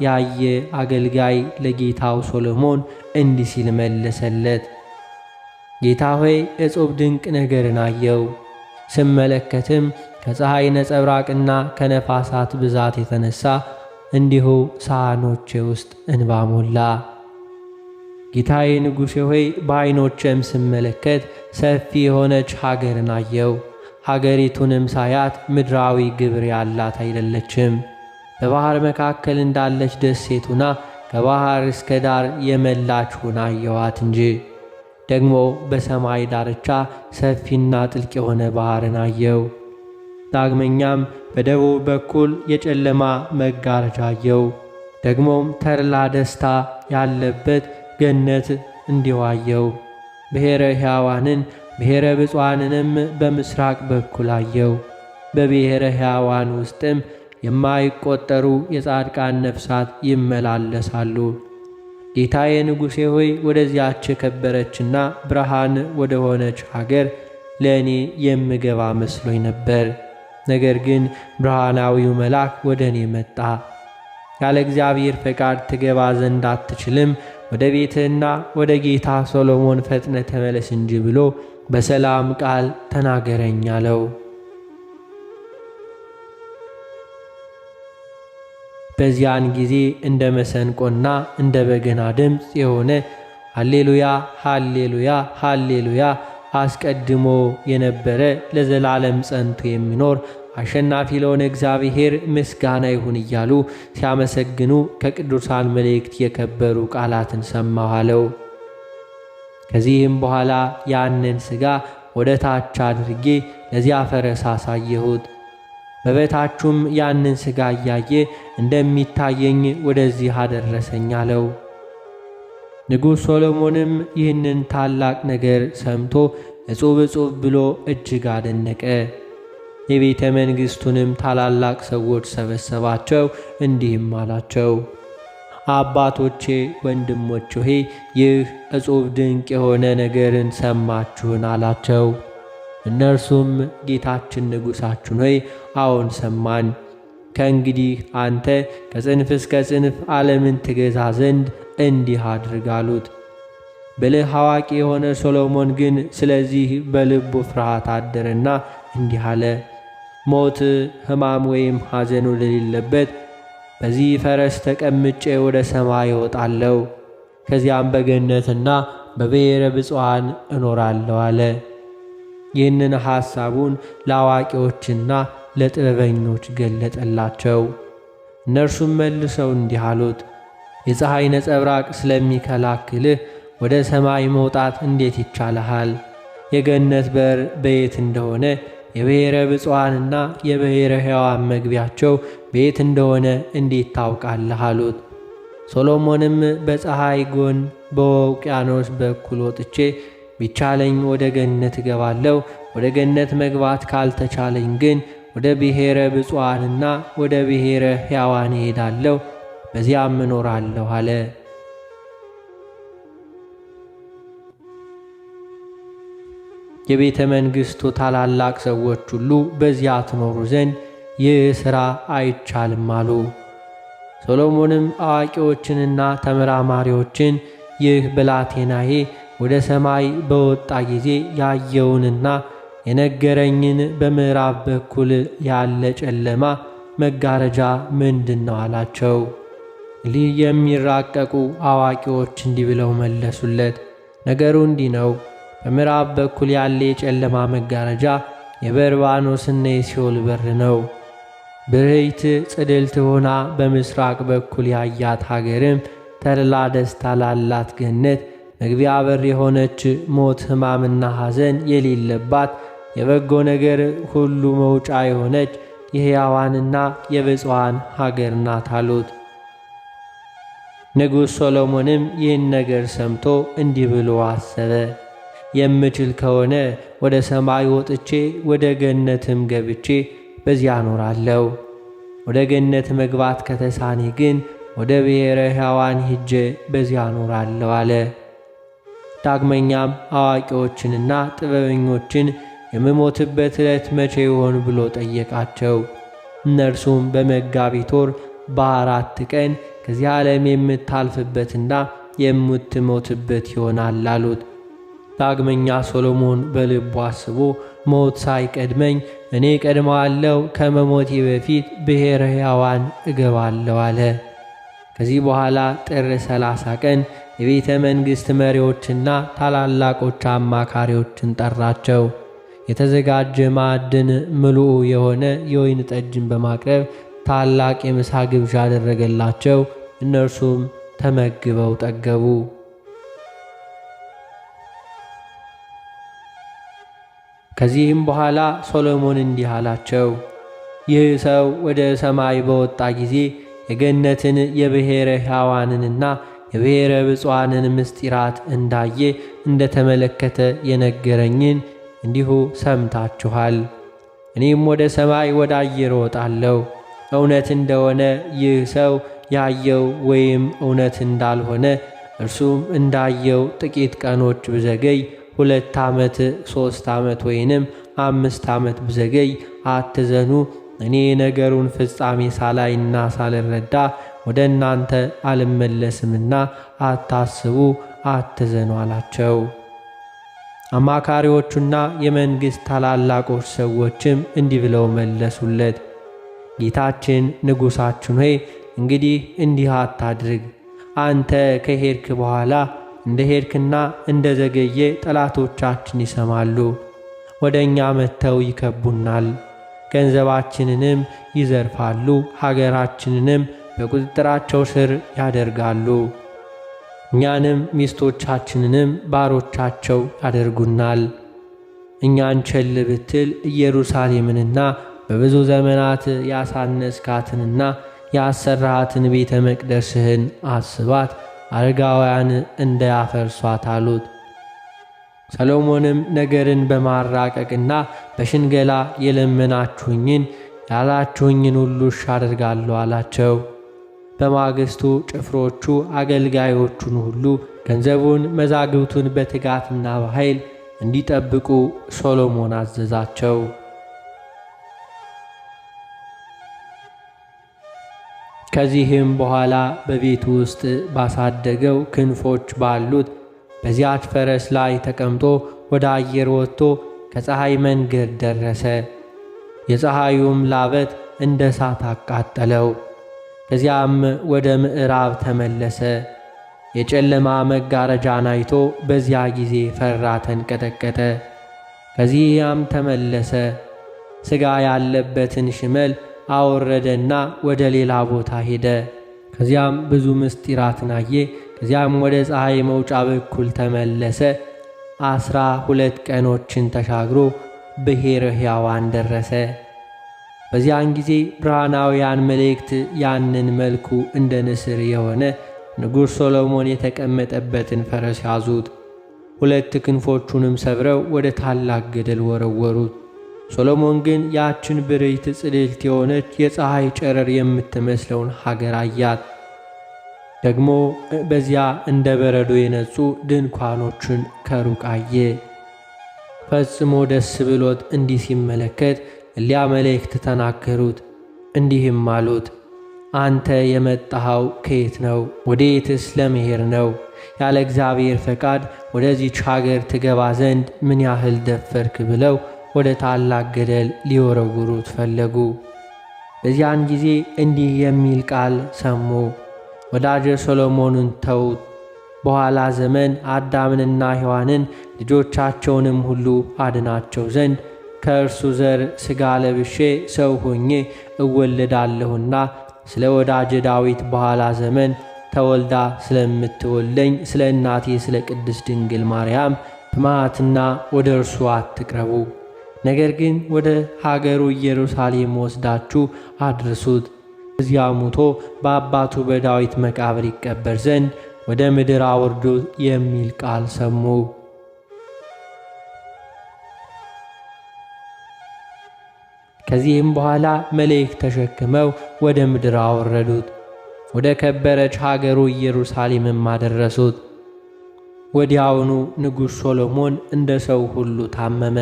ያየ አገልጋይ ለጌታው ሰሎሞን እንዲህ ሲል መለሰለት፣ ጌታ ሆይ እጹብ ድንቅ ነገርን አየው። ስመለከትም ከፀሐይ ነጸብራቅና ከነፋሳት ብዛት የተነሣ እንዲሁ ሳህኖቼ ውስጥ እንባ ሞላ። ጌታዬ ንጉሴ ሆይ በዐይኖቼም ስመለከት ሰፊ የሆነች ሀገርን አየው። ሀገሪቱንም ሳያት ምድራዊ ግብር ያላት አይደለችም። በባሕር መካከል እንዳለች ደሴት ሁና ከባሕር እስከ ዳር የመላች ሁና አየዋት እንጂ። ደግሞ በሰማይ ዳርቻ ሰፊና ጥልቅ የሆነ ባሕርን አየው። ዳግመኛም በደቡብ በኩል የጨለማ መጋረጃ አየው። ደግሞም ተድላ ደስታ ያለበት ገነት እንዲሁ አየው። ብሔረ ሕያዋንን ብሔረ ብፁዓንንም በምሥራቅ በኩል አየው። በብሔረ ሕያዋን ውስጥም የማይቈጠሩ የጻድቃን ነፍሳት ይመላለሳሉ። ጌታዬ ንጉሴ ሆይ ወደዚያች የከበረችና ብርሃን ወደ ሆነች ሀገር ለእኔ የምገባ መስሎኝ ነበር። ነገር ግን ብርሃናዊው መልአክ ወደ እኔ መጣ። ያለ እግዚአብሔር ፈቃድ ትገባ ዘንድ አትችልም፣ ወደ ቤትህና ወደ ጌታ ሰሎሞን ፈጥነ ተመለስ እንጂ ብሎ በሰላም ቃል ተናገረኝ አለው። በዚያን ጊዜ እንደ መሰንቆና እንደ በገና ድምፅ የሆነ ሃሌሉያ ሃሌሉያ ሃሌሉያ፣ አስቀድሞ የነበረ ለዘላለም ጸንቶ የሚኖር አሸናፊ ለሆነ እግዚአብሔር ምስጋና ይሁን እያሉ ሲያመሰግኑ ከቅዱሳን መላእክት የከበሩ ቃላትን ሰማሁ አለው። ከዚህም በኋላ ያንን ሥጋ ወደ ታች አድርጌ ለዚያ ፈረስ አሳየሁት። በበታቹም ያንን ሥጋ እያየ እንደሚታየኝ ወደዚህ አደረሰኝ አለው። ንጉሥ ሰሎሞንም ይህንን ታላቅ ነገር ሰምቶ እጹብ እጹብ ብሎ እጅግ አደነቀ። የቤተ መንግሥቱንም ታላላቅ ሰዎች ሰበሰባቸው፣ እንዲህም አላቸው፦ አባቶቼ፣ ወንድሞቼ ሆይ ይህ እጹብ ድንቅ የሆነ ነገርን ሰማችሁን? አላቸው። እነርሱም ጌታችን ንጉሣችን ሆይ አዎን ሰማን። ከእንግዲህ አንተ ከጽንፍ እስከ ጽንፍ ዓለምን ትገዛ ዘንድ እንዲህ አድርግ አሉት። ብልህ አዋቂ የሆነ ሰሎሞን ግን ስለዚህ በልቡ ፍርሃት አደረና እንዲህ አለ፦ ሞት፣ ሕማም ወይም ሐዘን ወደሌለበት በዚህ ፈረስ ተቀምጬ ወደ ሰማይ እወጣለሁ፣ ከዚያም በገነትና በብሔረ ብፁዓን እኖራለሁ አለ። ይህንን ሐሳቡን ለአዋቂዎችና ለጥበበኞች ገለጠላቸው። እነርሱም መልሰው እንዲህ አሉት፦ የፀሐይ ነጸብራቅ ስለሚከላክልህ ወደ ሰማይ መውጣት እንዴት ይቻልሃል? የገነት በር በየት እንደሆነ የብሔረ ብፁዓንና የብሔረ ሕያዋን መግቢያቸው በየት እንደሆነ እንዴት ታውቃለህ? አሉት። ሰሎሞንም በፀሐይ ጎን በውቅያኖስ በኩል ወጥቼ ቢቻለኝ ወደ ገነት እገባለሁ፣ ወደ ገነት መግባት ካልተቻለኝ ግን ወደ ብሔረ ብፁዓንና ወደ ብሔረ ሕያዋን እሄዳለሁ፣ በዚያም እኖራለሁ አለ። የቤተ መንግሥቱ ታላላቅ ሰዎች ሁሉ በዚያ ትኖሩ ዘንድ ይህ ሥራ አይቻልም አሉ። ሰሎሞንም አዋቂዎችንና ተመራማሪዎችን ይህ ብላቴናዬ ወደ ሰማይ በወጣ ጊዜ ያየውንና የነገረኝን በምዕራብ በኩል ያለ ጨለማ መጋረጃ ምንድን ነው? አላቸው። ይህ የሚራቀቁ አዋቂዎች እንዲህ ብለው መለሱለት፦ ነገሩ እንዲህ ነው። በምዕራብ በኩል ያለ የጨለማ መጋረጃ የበርባኖስና የሲኦል በር ነው። ብርህይት ጽድልት ሆና በምሥራቅ በኩል ያያት ሀገርም ተድላ ደስታ ላላት ገነት መግቢያ በር የሆነች ሞት፣ ሕማምና ሐዘን የሌለባት የበጎ ነገር ሁሉ መውጫ የሆነች የሕያዋንና የብፁዓን ሀገር ናት አሉት። ንጉሥ ሰሎሞንም ይህን ነገር ሰምቶ እንዲህ ብሎ አሰበ፦ የምችል ከሆነ ወደ ሰማይ ወጥቼ ወደ ገነትም ገብቼ በዚያ እኖራለሁ። ወደ ገነት መግባት ከተሳኔ ግን ወደ ብሔረ ሕያዋን ሄጄ በዚያ እኖራለሁ አለ። ዳግመኛም አዋቂዎችንና ጥበበኞችን የምሞትበት ዕለት መቼ ይሆን ብሎ ጠየቃቸው። እነርሱም በመጋቢት ወር በ4 ቀን ከዚህ ዓለም የምታልፍበትና የምትሞትበት ይሆናል አሉት። ዳግመኛ ሰሎሞን በልቡ አስቦ ሞት ሳይቀድመኝ እኔ ቀድመዋለሁ፣ ከመሞቴ በፊት ብሔረ ሕያዋን እገባለሁ አለ። ከዚህ በኋላ ጥር 30 ቀን የቤተ መንግሥት መሪዎችና ታላላቆች አማካሪዎችን ጠራቸው። የተዘጋጀ ማዕድን ምሉዕ የሆነ የወይን ጠጅን በማቅረብ ታላቅ የምሳ ግብዣ አደረገላቸው። እነርሱም ተመግበው ጠገቡ። ከዚህም በኋላ ሰሎሞን እንዲህ አላቸው፦ ይህ ሰው ወደ ሰማይ በወጣ ጊዜ የገነትን የብሔረ ሕያዋንንና የብሔረ ብፁዓንን ምስጢራት እንዳየ እንደተመለከተ የነገረኝን እንዲሁ ሰምታችኋል። እኔም ወደ ሰማይ ወደ አየር እወጣለሁ። እውነት እንደሆነ ይህ ሰው ያየው ወይም እውነት እንዳልሆነ እርሱም እንዳየው ጥቂት ቀኖች ብዘገይ 2 ዓመት 3 ዓመት ወይንም 5 ዓመት ብዘገይ አትዘኑ። እኔ ነገሩን ፍጻሜ ሳላይና ሳልረዳ ወደ እናንተ አልመለስምና አታስቡ፣ አትዘኑ አላቸው። አማካሪዎቹና የመንግሥት ታላላቆች ሰዎችም እንዲህ ብለው መለሱለት፦ ጌታችን ንጉሣችን ሆይ እንግዲህ እንዲህ አታድርግ። አንተ ከሄድክ በኋላ እንደ ሄድክና እንደ ዘገየ ጠላቶቻችን ይሰማሉ፣ ወደ እኛ መጥተው ይከቡናል፣ ገንዘባችንንም ይዘርፋሉ፣ ሀገራችንንም በቁጥጥራቸው ስር ያደርጋሉ፣ እኛንም ሚስቶቻችንንም ባሮቻቸው ያደርጉናል። እኛን ቸል ብትል ኢየሩሳሌምንና በብዙ ዘመናት ያሳነስካትንና ያሰራሃትን ቤተ መቅደስህን አስባት፣ አረጋውያን እንዳያፈርሷት አሉት። ሰሎሞንም ነገርን በማራቀቅና በሽንገላ የለመናችሁኝን ያላችሁኝን ሁሉ እሺ አደርጋለሁ አላቸው። በማግስቱ ጭፍሮቹ አገልጋዮቹን ሁሉ ገንዘቡን፣ መዛግብቱን በትጋትና በኃይል እንዲጠብቁ ሶሎሞን አዘዛቸው። ከዚህም በኋላ በቤቱ ውስጥ ባሳደገው ክንፎች ባሉት በዚያች ፈረስ ላይ ተቀምጦ ወደ አየር ወጥቶ ከፀሐይ መንገድ ደረሰ። የፀሐዩም ላበት እንደ እሳት አቃጠለው። ከዚያም ወደ ምዕራብ ተመለሰ። የጨለማ መጋረጃን አይቶ በዚያ ጊዜ ፈራ፣ ተንቀጠቀጠ። ከዚያም ተመለሰ። ሥጋ ያለበትን ሽመል አወረደና ወደ ሌላ ቦታ ሄደ። ከዚያም ብዙ ምስጢራትን አየ። ከዚያም ወደ ፀሐይ መውጫ በኩል ተመለሰ። 12 ቀኖችን ተሻግሮ ብሔረ ሕያዋን ደረሰ። በዚያን ጊዜ ብርሃናውያን መላእክት ያንን መልኩ እንደ ንስር የሆነ ንጉሥ ሶሎሞን የተቀመጠበትን ፈረስ ያዙት። 2 ክንፎቹንም ሰብረው ወደ ታላቅ ገደል ወረወሩት። ሶሎሞን ግን ያችን ብርዕት ጽልዕት የሆነች የፀሐይ ጨረር የምትመስለውን ሀገር አያት። ደግሞ በዚያ እንደ በረዶ የነጹ ድንኳኖችን ከሩቅ አየ። ፈጽሞ ደስ ብሎት እንዲህ ሲመለከት እሊያ መላእክት ተናገሩት፣ እንዲህም አሉት፣ አንተ የመጣኸው ከየት ነው? ወዴትስ ለመሄድ ነው? ያለ እግዚአብሔር ፈቃድ ወደዚች ሀገር ትገባ ዘንድ ምን ያህል ደፈርክ? ብለው ወደ ታላቅ ገደል ሊወረውሩት ፈለጉ። በዚያን ጊዜ እንዲህ የሚል ቃል ሰሙ፣ ወዳጄ ሶሎሞንን ተዉት። በኋላ ዘመን አዳምንና ሔዋንን ልጆቻቸውንም ሁሉ አድናቸው ዘንድ ከእርሱ ዘር ሥጋ ለብሼ ሰው ሆኜ እወለዳለሁና ስለ ወዳጄ ዳዊት በኋላ ዘመን ተወልዳ ስለምትወለኝ ስለ እናቴ ስለ ቅድስት ድንግል ማርያም በመዓትና ወደ እርሱ አትቅረቡ። ነገር ግን ወደ ሀገሩ ኢየሩሳሌም ወስዳችሁ አድርሱት። እዚያ ሙቶ በአባቱ በዳዊት መቃብር ይቀበር ዘንድ ወደ ምድር አውርዱት የሚል ቃል ሰሙ። ከዚህም በኋላ መላእክት ተሸክመው ወደ ምድር አወረዱት። ወደ ከበረች ሀገሩ ኢየሩሳሌምም አደረሱት። ወዲያውኑ ንጉሥ ሶሎሞን እንደ ሰው ሁሉ ታመመ።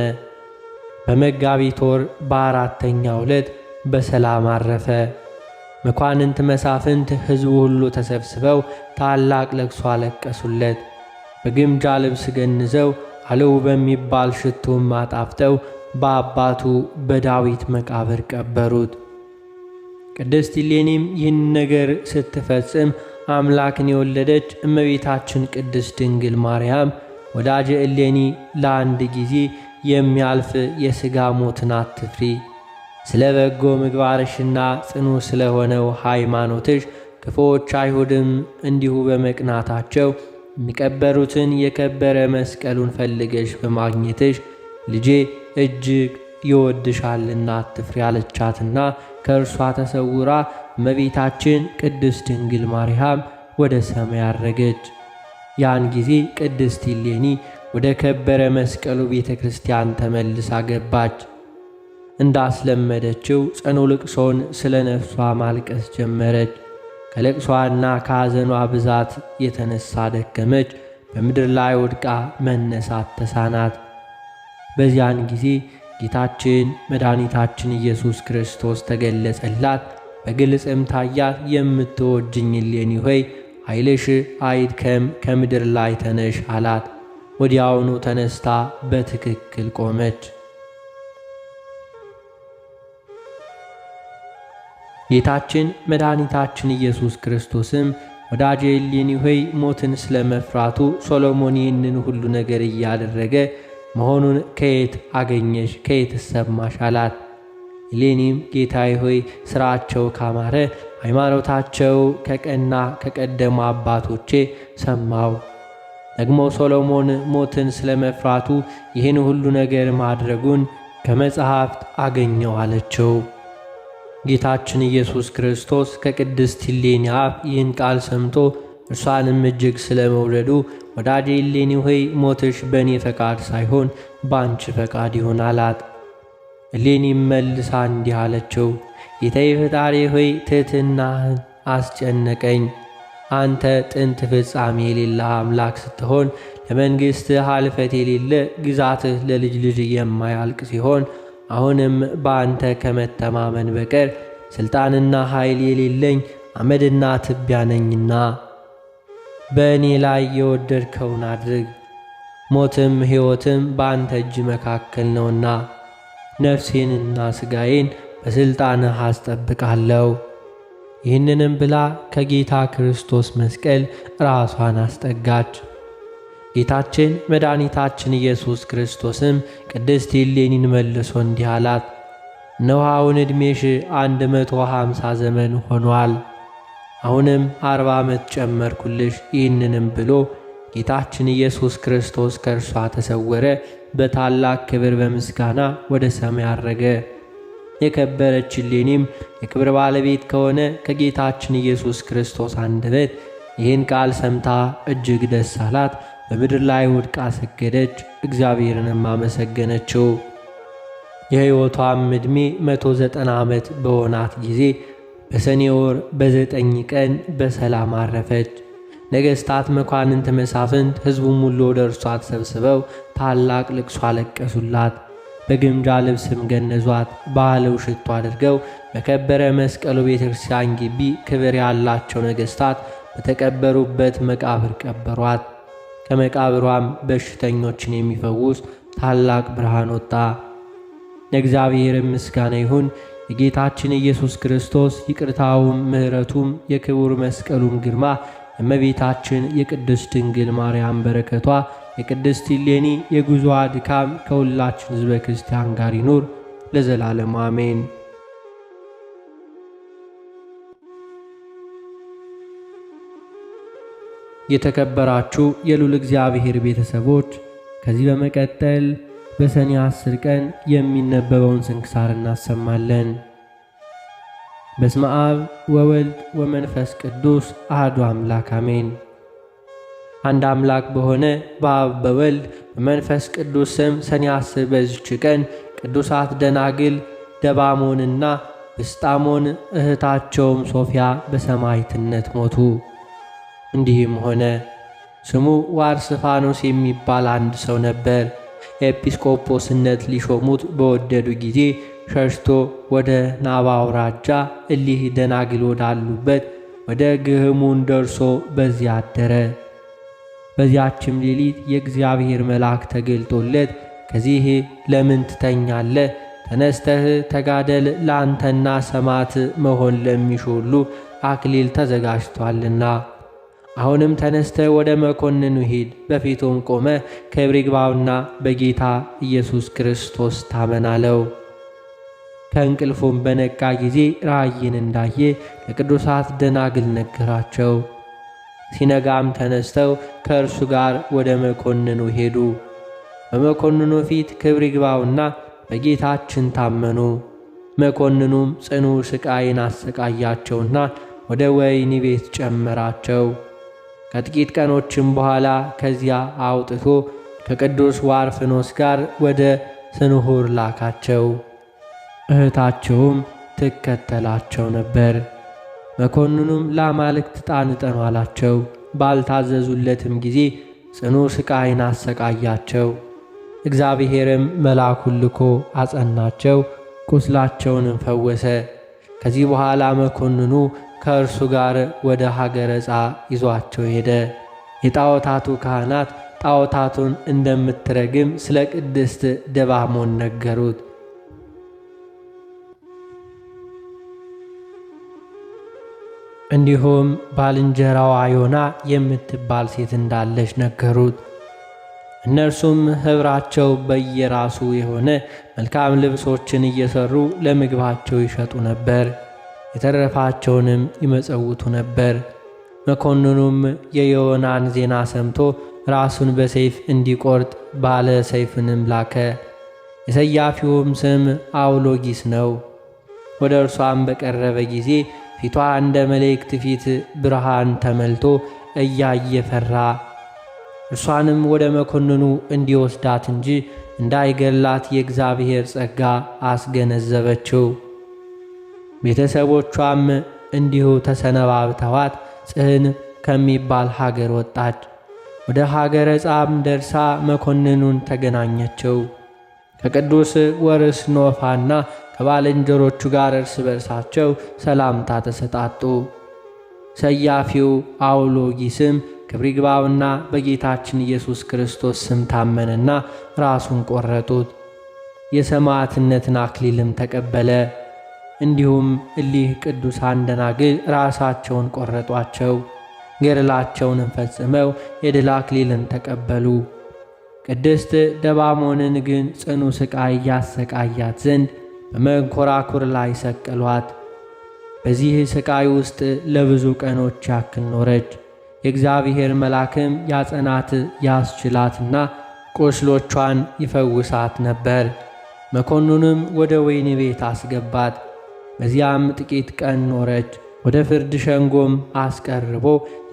በመጋቢት ወር በ4ኛው ዕለት በሰላም አረፈ። መኳንንት፣ መሳፍንት፣ ሕዝቡ ሁሉ ተሰብስበው ታላቅ ለቅሶ አለቀሱለት። በግምጃ ልብስ ገንዘው አለው በሚባል ሽቱም አጣፍጠው በአባቱ በዳዊት መቃብር ቀበሩት። ቅድስት እሌኒም ይህን ነገር ስትፈጽም አምላክን የወለደች እመቤታችን ቅድስት ድንግል ማርያም ወዳጄ እሌኒ ለአንድ ጊዜ የሚያልፍ የሥጋ ሞትን አትፍሪ፣ ስለ በጎ ምግባርሽና ጽኑ ስለሆነው ሃይማኖትሽ ክፉዎች አይሁድም እንዲሁ በመቅናታቸው የሚቀበሩትን የከበረ መስቀሉን ፈልገሽ በማግኘትሽ ልጄ እጅግ ይወድሻልና አትፍሪ አለቻትና ከእርሷ ተሰውራ እመቤታችን ቅድስት ድንግል ማርያም ወደ ሰማይ አረገች። ያን ጊዜ ቅድስት እሌኒ ወደ ከበረ መስቀሉ ቤተ ክርስቲያን ተመልሳ ገባች። እንዳስለመደችው ጽኑ ልቅሶን ስለ ነፍሷ ማልቀስ ጀመረች። ከልቅሷና ከሐዘኗ ብዛት የተነሳ ደከመች። በምድር ላይ ወድቃ መነሳት ተሳናት። በዚያን ጊዜ ጌታችን መድኃኒታችን ኢየሱስ ክርስቶስ ተገለጸላት። በግልጽም ታያት። የምትወጅኝ እሌኒ ሆይ ኃይልሽ አይድከም፣ ከምድር ላይ ተነሽ አላት። ወዲያውኑ ተነስታ በትክክል ቆመች። ጌታችን መድኃኒታችን ኢየሱስ ክርስቶስም ወዳጄ እሌኒ ሆይ ሞትን ስለ መፍራቱ ሶሎሞን ይህንን ሁሉ ነገር እያደረገ መሆኑን ከየት አገኘሽ? ከየት ሰማሽ? አላት። እሌኒም ጌታዬ ሆይ ሥራቸው ካማረ ሃይማኖታቸው ከቀና ከቀደሙ አባቶቼ ሰማው። ደግሞ ሶሎሞን ሞትን ስለመፍራቱ ይህን ሁሉ ነገር ማድረጉን ከመጽሐፍት አገኘው አለችው። ጌታችን ኢየሱስ ክርስቶስ ከቅድስት እሌኒ አፍ ይህን ቃል ሰምቶ እርሷንም እጅግ ስለመውደዱ ወዳጄ እሌኒ ሆይ ሞትሽ በእኔ ፈቃድ ሳይሆን በአንቺ ፈቃድ ይሁን አላት። እሌኒም መልሳ እንዲህ አለችው፣ ጌታዬ ፈጣሪ ሆይ ትሕትናህን አስጨነቀኝ። አንተ ጥንት ፍጻሜ የሌለህ አምላክ ስትሆን ለመንግሥትህ ኀልፈት የሌለ ግዛትህ ለልጅ ልጅ የማያልቅ ሲሆን አሁንም በአንተ ከመተማመን በቀር ሥልጣንና ኃይል የሌለኝ አመድና ትቢያ ነኝና በእኔ ላይ የወደድከውን አድርግ። ሞትም ሕይወትም በአንተ እጅ መካከል ነውና ነፍሴንና ሥጋዬን በሥልጣንህ አስጠብቃለሁ። ይህንንም ብላ ከጌታ ክርስቶስ መስቀል ራሷን አስጠጋች። ጌታችን መድኃኒታችን ኢየሱስ ክርስቶስም ቅድስት እሌኒን መልሶ እንዲህ አላት፣ እነሆ አሁን ዕድሜሽ 150 ዘመን ሆኗል። አሁንም 40 ዓመት ጨመርኩልሽ። ይህንንም ብሎ ጌታችን ኢየሱስ ክርስቶስ ከእርሷ ተሰወረ፣ በታላቅ ክብር በምስጋና ወደ ሰማይ አረገ። የከበረች እሌኒም የክብር ባለቤት ከሆነ ከጌታችን ኢየሱስ ክርስቶስ አንደበት ይህን ቃል ሰምታ እጅግ ደስ አላት። በምድር ላይ ወድቃ ሰገደች፣ እግዚአብሔርንም አመሰገነችው። የሕይወቷም ዕድሜ 190 ዓመት በሆናት ጊዜ በሰኔ ወር በ9 ቀን በሰላም አረፈች። ነገሥታት፣ መኳንንት፣ መሳፍንት፣ ሕዝቡም ሁሉ ወደ እርሷ ተሰብስበው ታላቅ ልቅሶ አለቀሱላት። በግምጃ ልብስም ገነዟት። ባህለው ሽቶ አድርገው በከበረ መስቀሉ ቤተ ክርስቲያን ግቢ ክብር ያላቸው ነገሥታት በተቀበሩበት መቃብር ቀበሯት። ከመቃብሯም በሽተኞችን የሚፈውስ ታላቅ ብርሃን ወጣ። ለእግዚአብሔርም ምስጋና ይሁን። የጌታችን ኢየሱስ ክርስቶስ ይቅርታውም ምሕረቱም የክቡር መስቀሉም ግርማ የእመቤታችን የቅድስት ድንግል ማርያም በረከቷ የቅድስት እሌኒ የጉዞዋ ድካም ከሁላችን ሕዝበ ክርስቲያን ጋር ይኑር ለዘላለሙ አሜን። የተከበራችሁ የልዑል እግዚአብሔር ቤተሰቦች ከዚህ በመቀጠል በሰኔ 10 ቀን የሚነበበውን ስንክሳር እናሰማለን። በስመ አብ ወወልድ ወመንፈስ ቅዱስ አሐዱ አምላክ አሜን። አንድ አምላክ በሆነ በአብ በወልድ በመንፈስ ቅዱስ ስም ሰኔ 10 በዚች ቀን ቅዱሳት ደናግል ደባሞንና ብስጣሞን እህታቸውም ሶፊያ በሰማዕትነት ሞቱ። እንዲህም ሆነ፣ ስሙ ዋርስፋኖስ የሚባል አንድ ሰው ነበር። ኤጲስቆጶስነት ሊሾሙት በወደዱ ጊዜ ሸሽቶ ወደ ናባ አውራጃ እሊህ ደናግል ወዳሉበት ወደ ግህሙን ደርሶ በዚያ አደረ። በዚያችም ሌሊት የእግዚአብሔር መልአክ ተገልጦለት ከዚህ ለምን ትተኛለህ? ተነስተህ ተጋደል፣ ለአንተና ሰማዕት መሆን ለሚሹ ሁሉ አክሊል ተዘጋጅቷልና። አሁንም ተነስተህ ወደ መኮንኑ ሂድ፣ በፊቱም ቆመ ክብር ይግባውና በጌታ ኢየሱስ ክርስቶስ ታመን አለው። ከእንቅልፉም በነቃ ጊዜ ራእይን እንዳየ ለቅዱሳት ደናግል ነገራቸው። ሲነጋም ተነስተው ከእርሱ ጋር ወደ መኮንኑ ሄዱ። በመኮንኑ ፊት ክብር ይግባውና በጌታችን ታመኑ። መኮንኑም ጽኑ ሥቃይን አሰቃያቸውና ወደ ወህኒ ቤት ጨመራቸው። ከጥቂት ቀኖችም በኋላ ከዚያ አውጥቶ ከቅዱስ ዋርፍኖስ ጋር ወደ ስንሁር ላካቸው። እህታቸውም ትከተላቸው ነበር። መኮንኑም ለአማልክት ዕጣን እጠኑ አላቸው። ባልታዘዙለትም ጊዜ ጽኑ ሥቃይን አሰቃያቸው። እግዚአብሔርም መልአኩን ልኮ አጸናቸው፣ ቁስላቸውንም ፈወሰ። ከዚህ በኋላ መኮንኑ ከእርሱ ጋር ወደ ሀገረ ዕፃ ይዟቸው ሄደ። የጣዖታቱ ካህናት ጣዖታቱን እንደምትረግም ስለ ቅድስት ደባሞን ነገሩት። እንዲሁም ባልንጀራዋ ዮና የምትባል ሴት እንዳለች ነገሩት። እነርሱም ኅብራቸው በየራሱ የሆነ መልካም ልብሶችን እየሰሩ ለምግባቸው ይሸጡ ነበር፣ የተረፋቸውንም ይመጸውቱ ነበር። መኮንኑም የዮናን ዜና ሰምቶ ራሱን በሰይፍ እንዲቆርጥ ባለ ሰይፍንም ላከ። የሰያፊውም ስም አውሎጊስ ነው። ወደ እርሷም በቀረበ ጊዜ ፊቷ እንደ መላእክት ፊት ብርሃን ተመልቶ እያየ ፈራ። እርሷንም ወደ መኮንኑ እንዲወስዳት እንጂ እንዳይገላት የእግዚአብሔር ጸጋ አስገነዘበችው። ቤተሰቦቿም እንዲሁ ተሰነባብተዋት ጽህን ከሚባል ሀገር ወጣች። ወደ ሀገረ ጻም ደርሳ መኮንኑን ተገናኘችው። ከቅዱስ ወርስኖፋና ከባልንጀሮቹ ጋር እርስ በርሳቸው ሰላምታ ተሰጣጡ። ሰያፊው አውሎጊስም ክብር ይግባውና በጌታችን ኢየሱስ ክርስቶስ ስም ታመነና ራሱን ቆረጡት። የሰማዕትነትን አክሊልም ተቀበለ። እንዲሁም እሊህ ቅዱሳን ደናግል ራሳቸውን ቆረጧቸው። ገድላቸውንም ፈጽመው የድል አክሊልን ተቀበሉ። ቅድስት ደባሞንን ግን ጽኑ ሥቃይ ያሰቃያት ዘንድ በመንኰራኩር ላይ ሰቀሏት። በዚህ ሥቃይ ውስጥ ለብዙ ቀኖች ያክል ኖረች። የእግዚአብሔር መልአክም ያጸናት ያስችላትና ቁስሎቿን ይፈውሳት ነበር። መኮንኑንም ወደ ወህኒ ቤት አስገባት። በዚያም ጥቂት ቀን ኖረች። ወደ ፍርድ ሸንጎም አስቀርቦ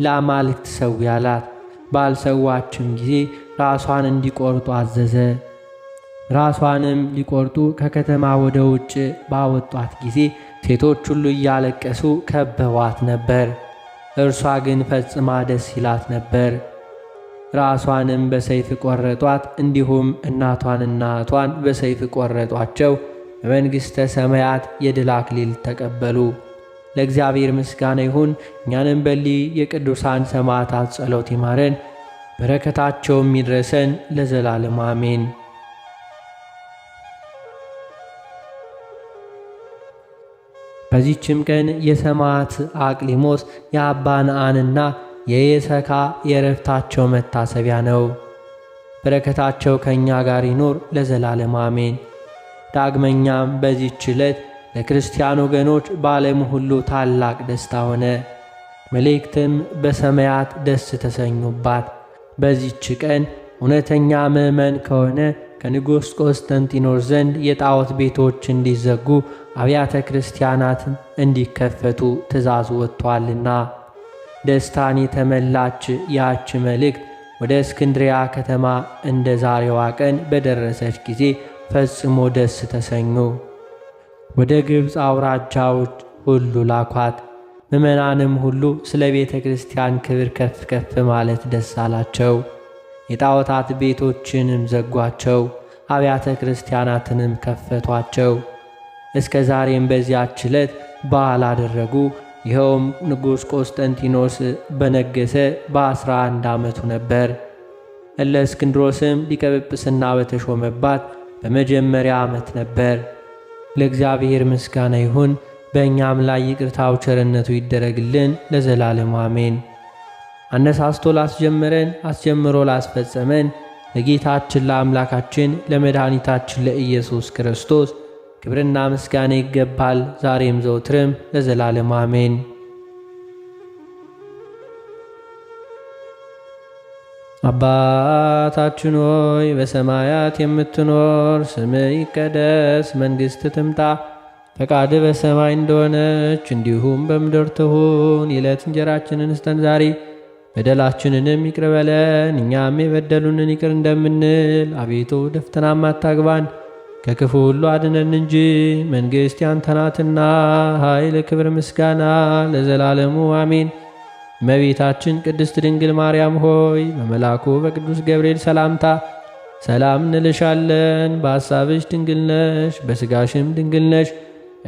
ለአማልክት ሰዊ አላት። ባልሰዋችም ጊዜ ራሷን እንዲቆርጡ አዘዘ። ራሷንም ሊቆርጡ ከከተማ ወደ ውጭ ባወጧት ጊዜ ሴቶች ሁሉ እያለቀሱ ከበዋት ነበር። እርሷ ግን ፈጽማ ደስ ይላት ነበር። ራሷንም በሰይፍ ቆረጧት። እንዲሁም እናቷንና እህቷን በሰይፍ ቆረጧቸው። በመንግሥተ ሰማያት የድል አክሊል ተቀበሉ። ለእግዚአብሔር ምስጋና ይሁን። እኛንም በሊ የቅዱሳን ሰማዕታት ጸሎት ይማረን፣ በረከታቸውም ይድረሰን ለዘላለም አሜን። በዚህችም ቀን የሰማዕት አቅሊሞስ የአባ ነአንና የየሰካ የዕረፍታቸው መታሰቢያ ነው። በረከታቸው ከእኛ ጋር ይኖር ለዘላለም አሜን። ዳግመኛም በዚህች ዕለት ለክርስቲያን ወገኖች በዓለም ሁሉ ታላቅ ደስታ ሆነ። መላእክትም በሰማያት ደስ ተሰኙባት። በዚህች ቀን እውነተኛ ምእመን ከሆነ ከንጉሥ ቆስጠንጢኖስ ዘንድ የጣዖት ቤቶች እንዲዘጉ አብያተ ክርስቲያናትም እንዲከፈቱ ትእዛዝ ወጥቷልና። ደስታን የተመላች ያች መልእክት ወደ እስክንድሪያ ከተማ እንደ ዛሬዋ ቀን በደረሰች ጊዜ ፈጽሞ ደስ ተሰኙ። ወደ ግብፅ አውራጃዎች ሁሉ ላኳት። ምዕመናንም ሁሉ ስለ ቤተ ክርስቲያን ክብር ከፍ ከፍ ማለት ደስ አላቸው። የጣዖታት ቤቶችንም ዘጓቸው፣ አብያተ ክርስቲያናትንም ከፈቷቸው። እስከ ዛሬም በዚያች ዕለት በዓል አደረጉ። ይኸውም ንጉሥ ቆስጠንጢኖስ በነገሰ በ11 ዓመቱ ነበር። እለእስክንድሮስም ሊቀ ጵጵስና በተሾመባት በመጀመሪያ ዓመት ነበር። ለእግዚአብሔር ምስጋና ይሁን፣ በእኛም ላይ ይቅርታው ቸርነቱ ይደረግልን ለዘላለሙ አሜን። አነሳስቶ ላስጀመረን አስጀምሮ ላስፈጸመን ለጌታችን ለአምላካችን ለመድኃኒታችን ለኢየሱስ ክርስቶስ ክብርና ምስጋና ይገባል፣ ዛሬም ዘውትርም ለዘላለሙ አሜን። አባታችን ሆይ በሰማያት የምትኖር፣ ስምህ ይቀደስ፣ መንግሥትህ ትምጣ፣ ፈቃድህ በሰማይ እንደሆነች እንዲሁም በምድር ትሁን። የዕለት እንጀራችንን ስጠን ዛሬ፣ በደላችንንም ይቅር በለን እኛም የበደሉንን ይቅር እንደምንል። አቤቱ ወደ ፈተናም አታግባን ከክፉ ሁሉ አድነን እንጂ መንግሥት ያንተ ናትና፣ ኃይል፣ ክብር፣ ምስጋና ለዘላለሙ አሜን። እመቤታችን ቅድስት ድንግል ማርያም ሆይ በመልአኩ በቅዱስ ገብርኤል ሰላምታ ሰላም እንልሻለን። በሐሳብሽ ድንግል ነሽ፣ በሥጋሽም ድንግል ነሽ።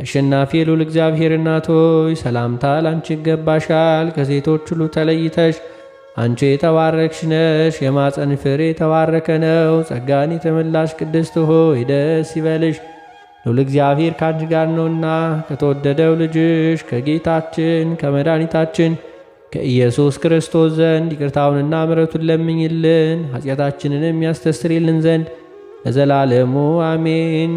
አሸናፊ የልዑል እግዚአብሔር እናት ሆይ ሰላምታ ላንቺ ይገባሻል። ከሴቶች ሁሉ ተለይተሽ አንቺ የተባረክሽ ነሽ፣ የማፀን ፍሬ የተባረከ ነው። ጸጋን የተመላሽ ቅድስት ሆይ ደስ ይበልሽ፣ ልዑል እግዚአብሔር ከአንቺ ጋር ነውና ከተወደደው ልጅሽ ከጌታችን ከመድኃኒታችን ከኢየሱስ ክርስቶስ ዘንድ ይቅርታውንና ምሕረቱን ለምኝልን ኃጢአታችንንም ያስተሰርይልን ዘንድ ለዘላለሙ አሜን።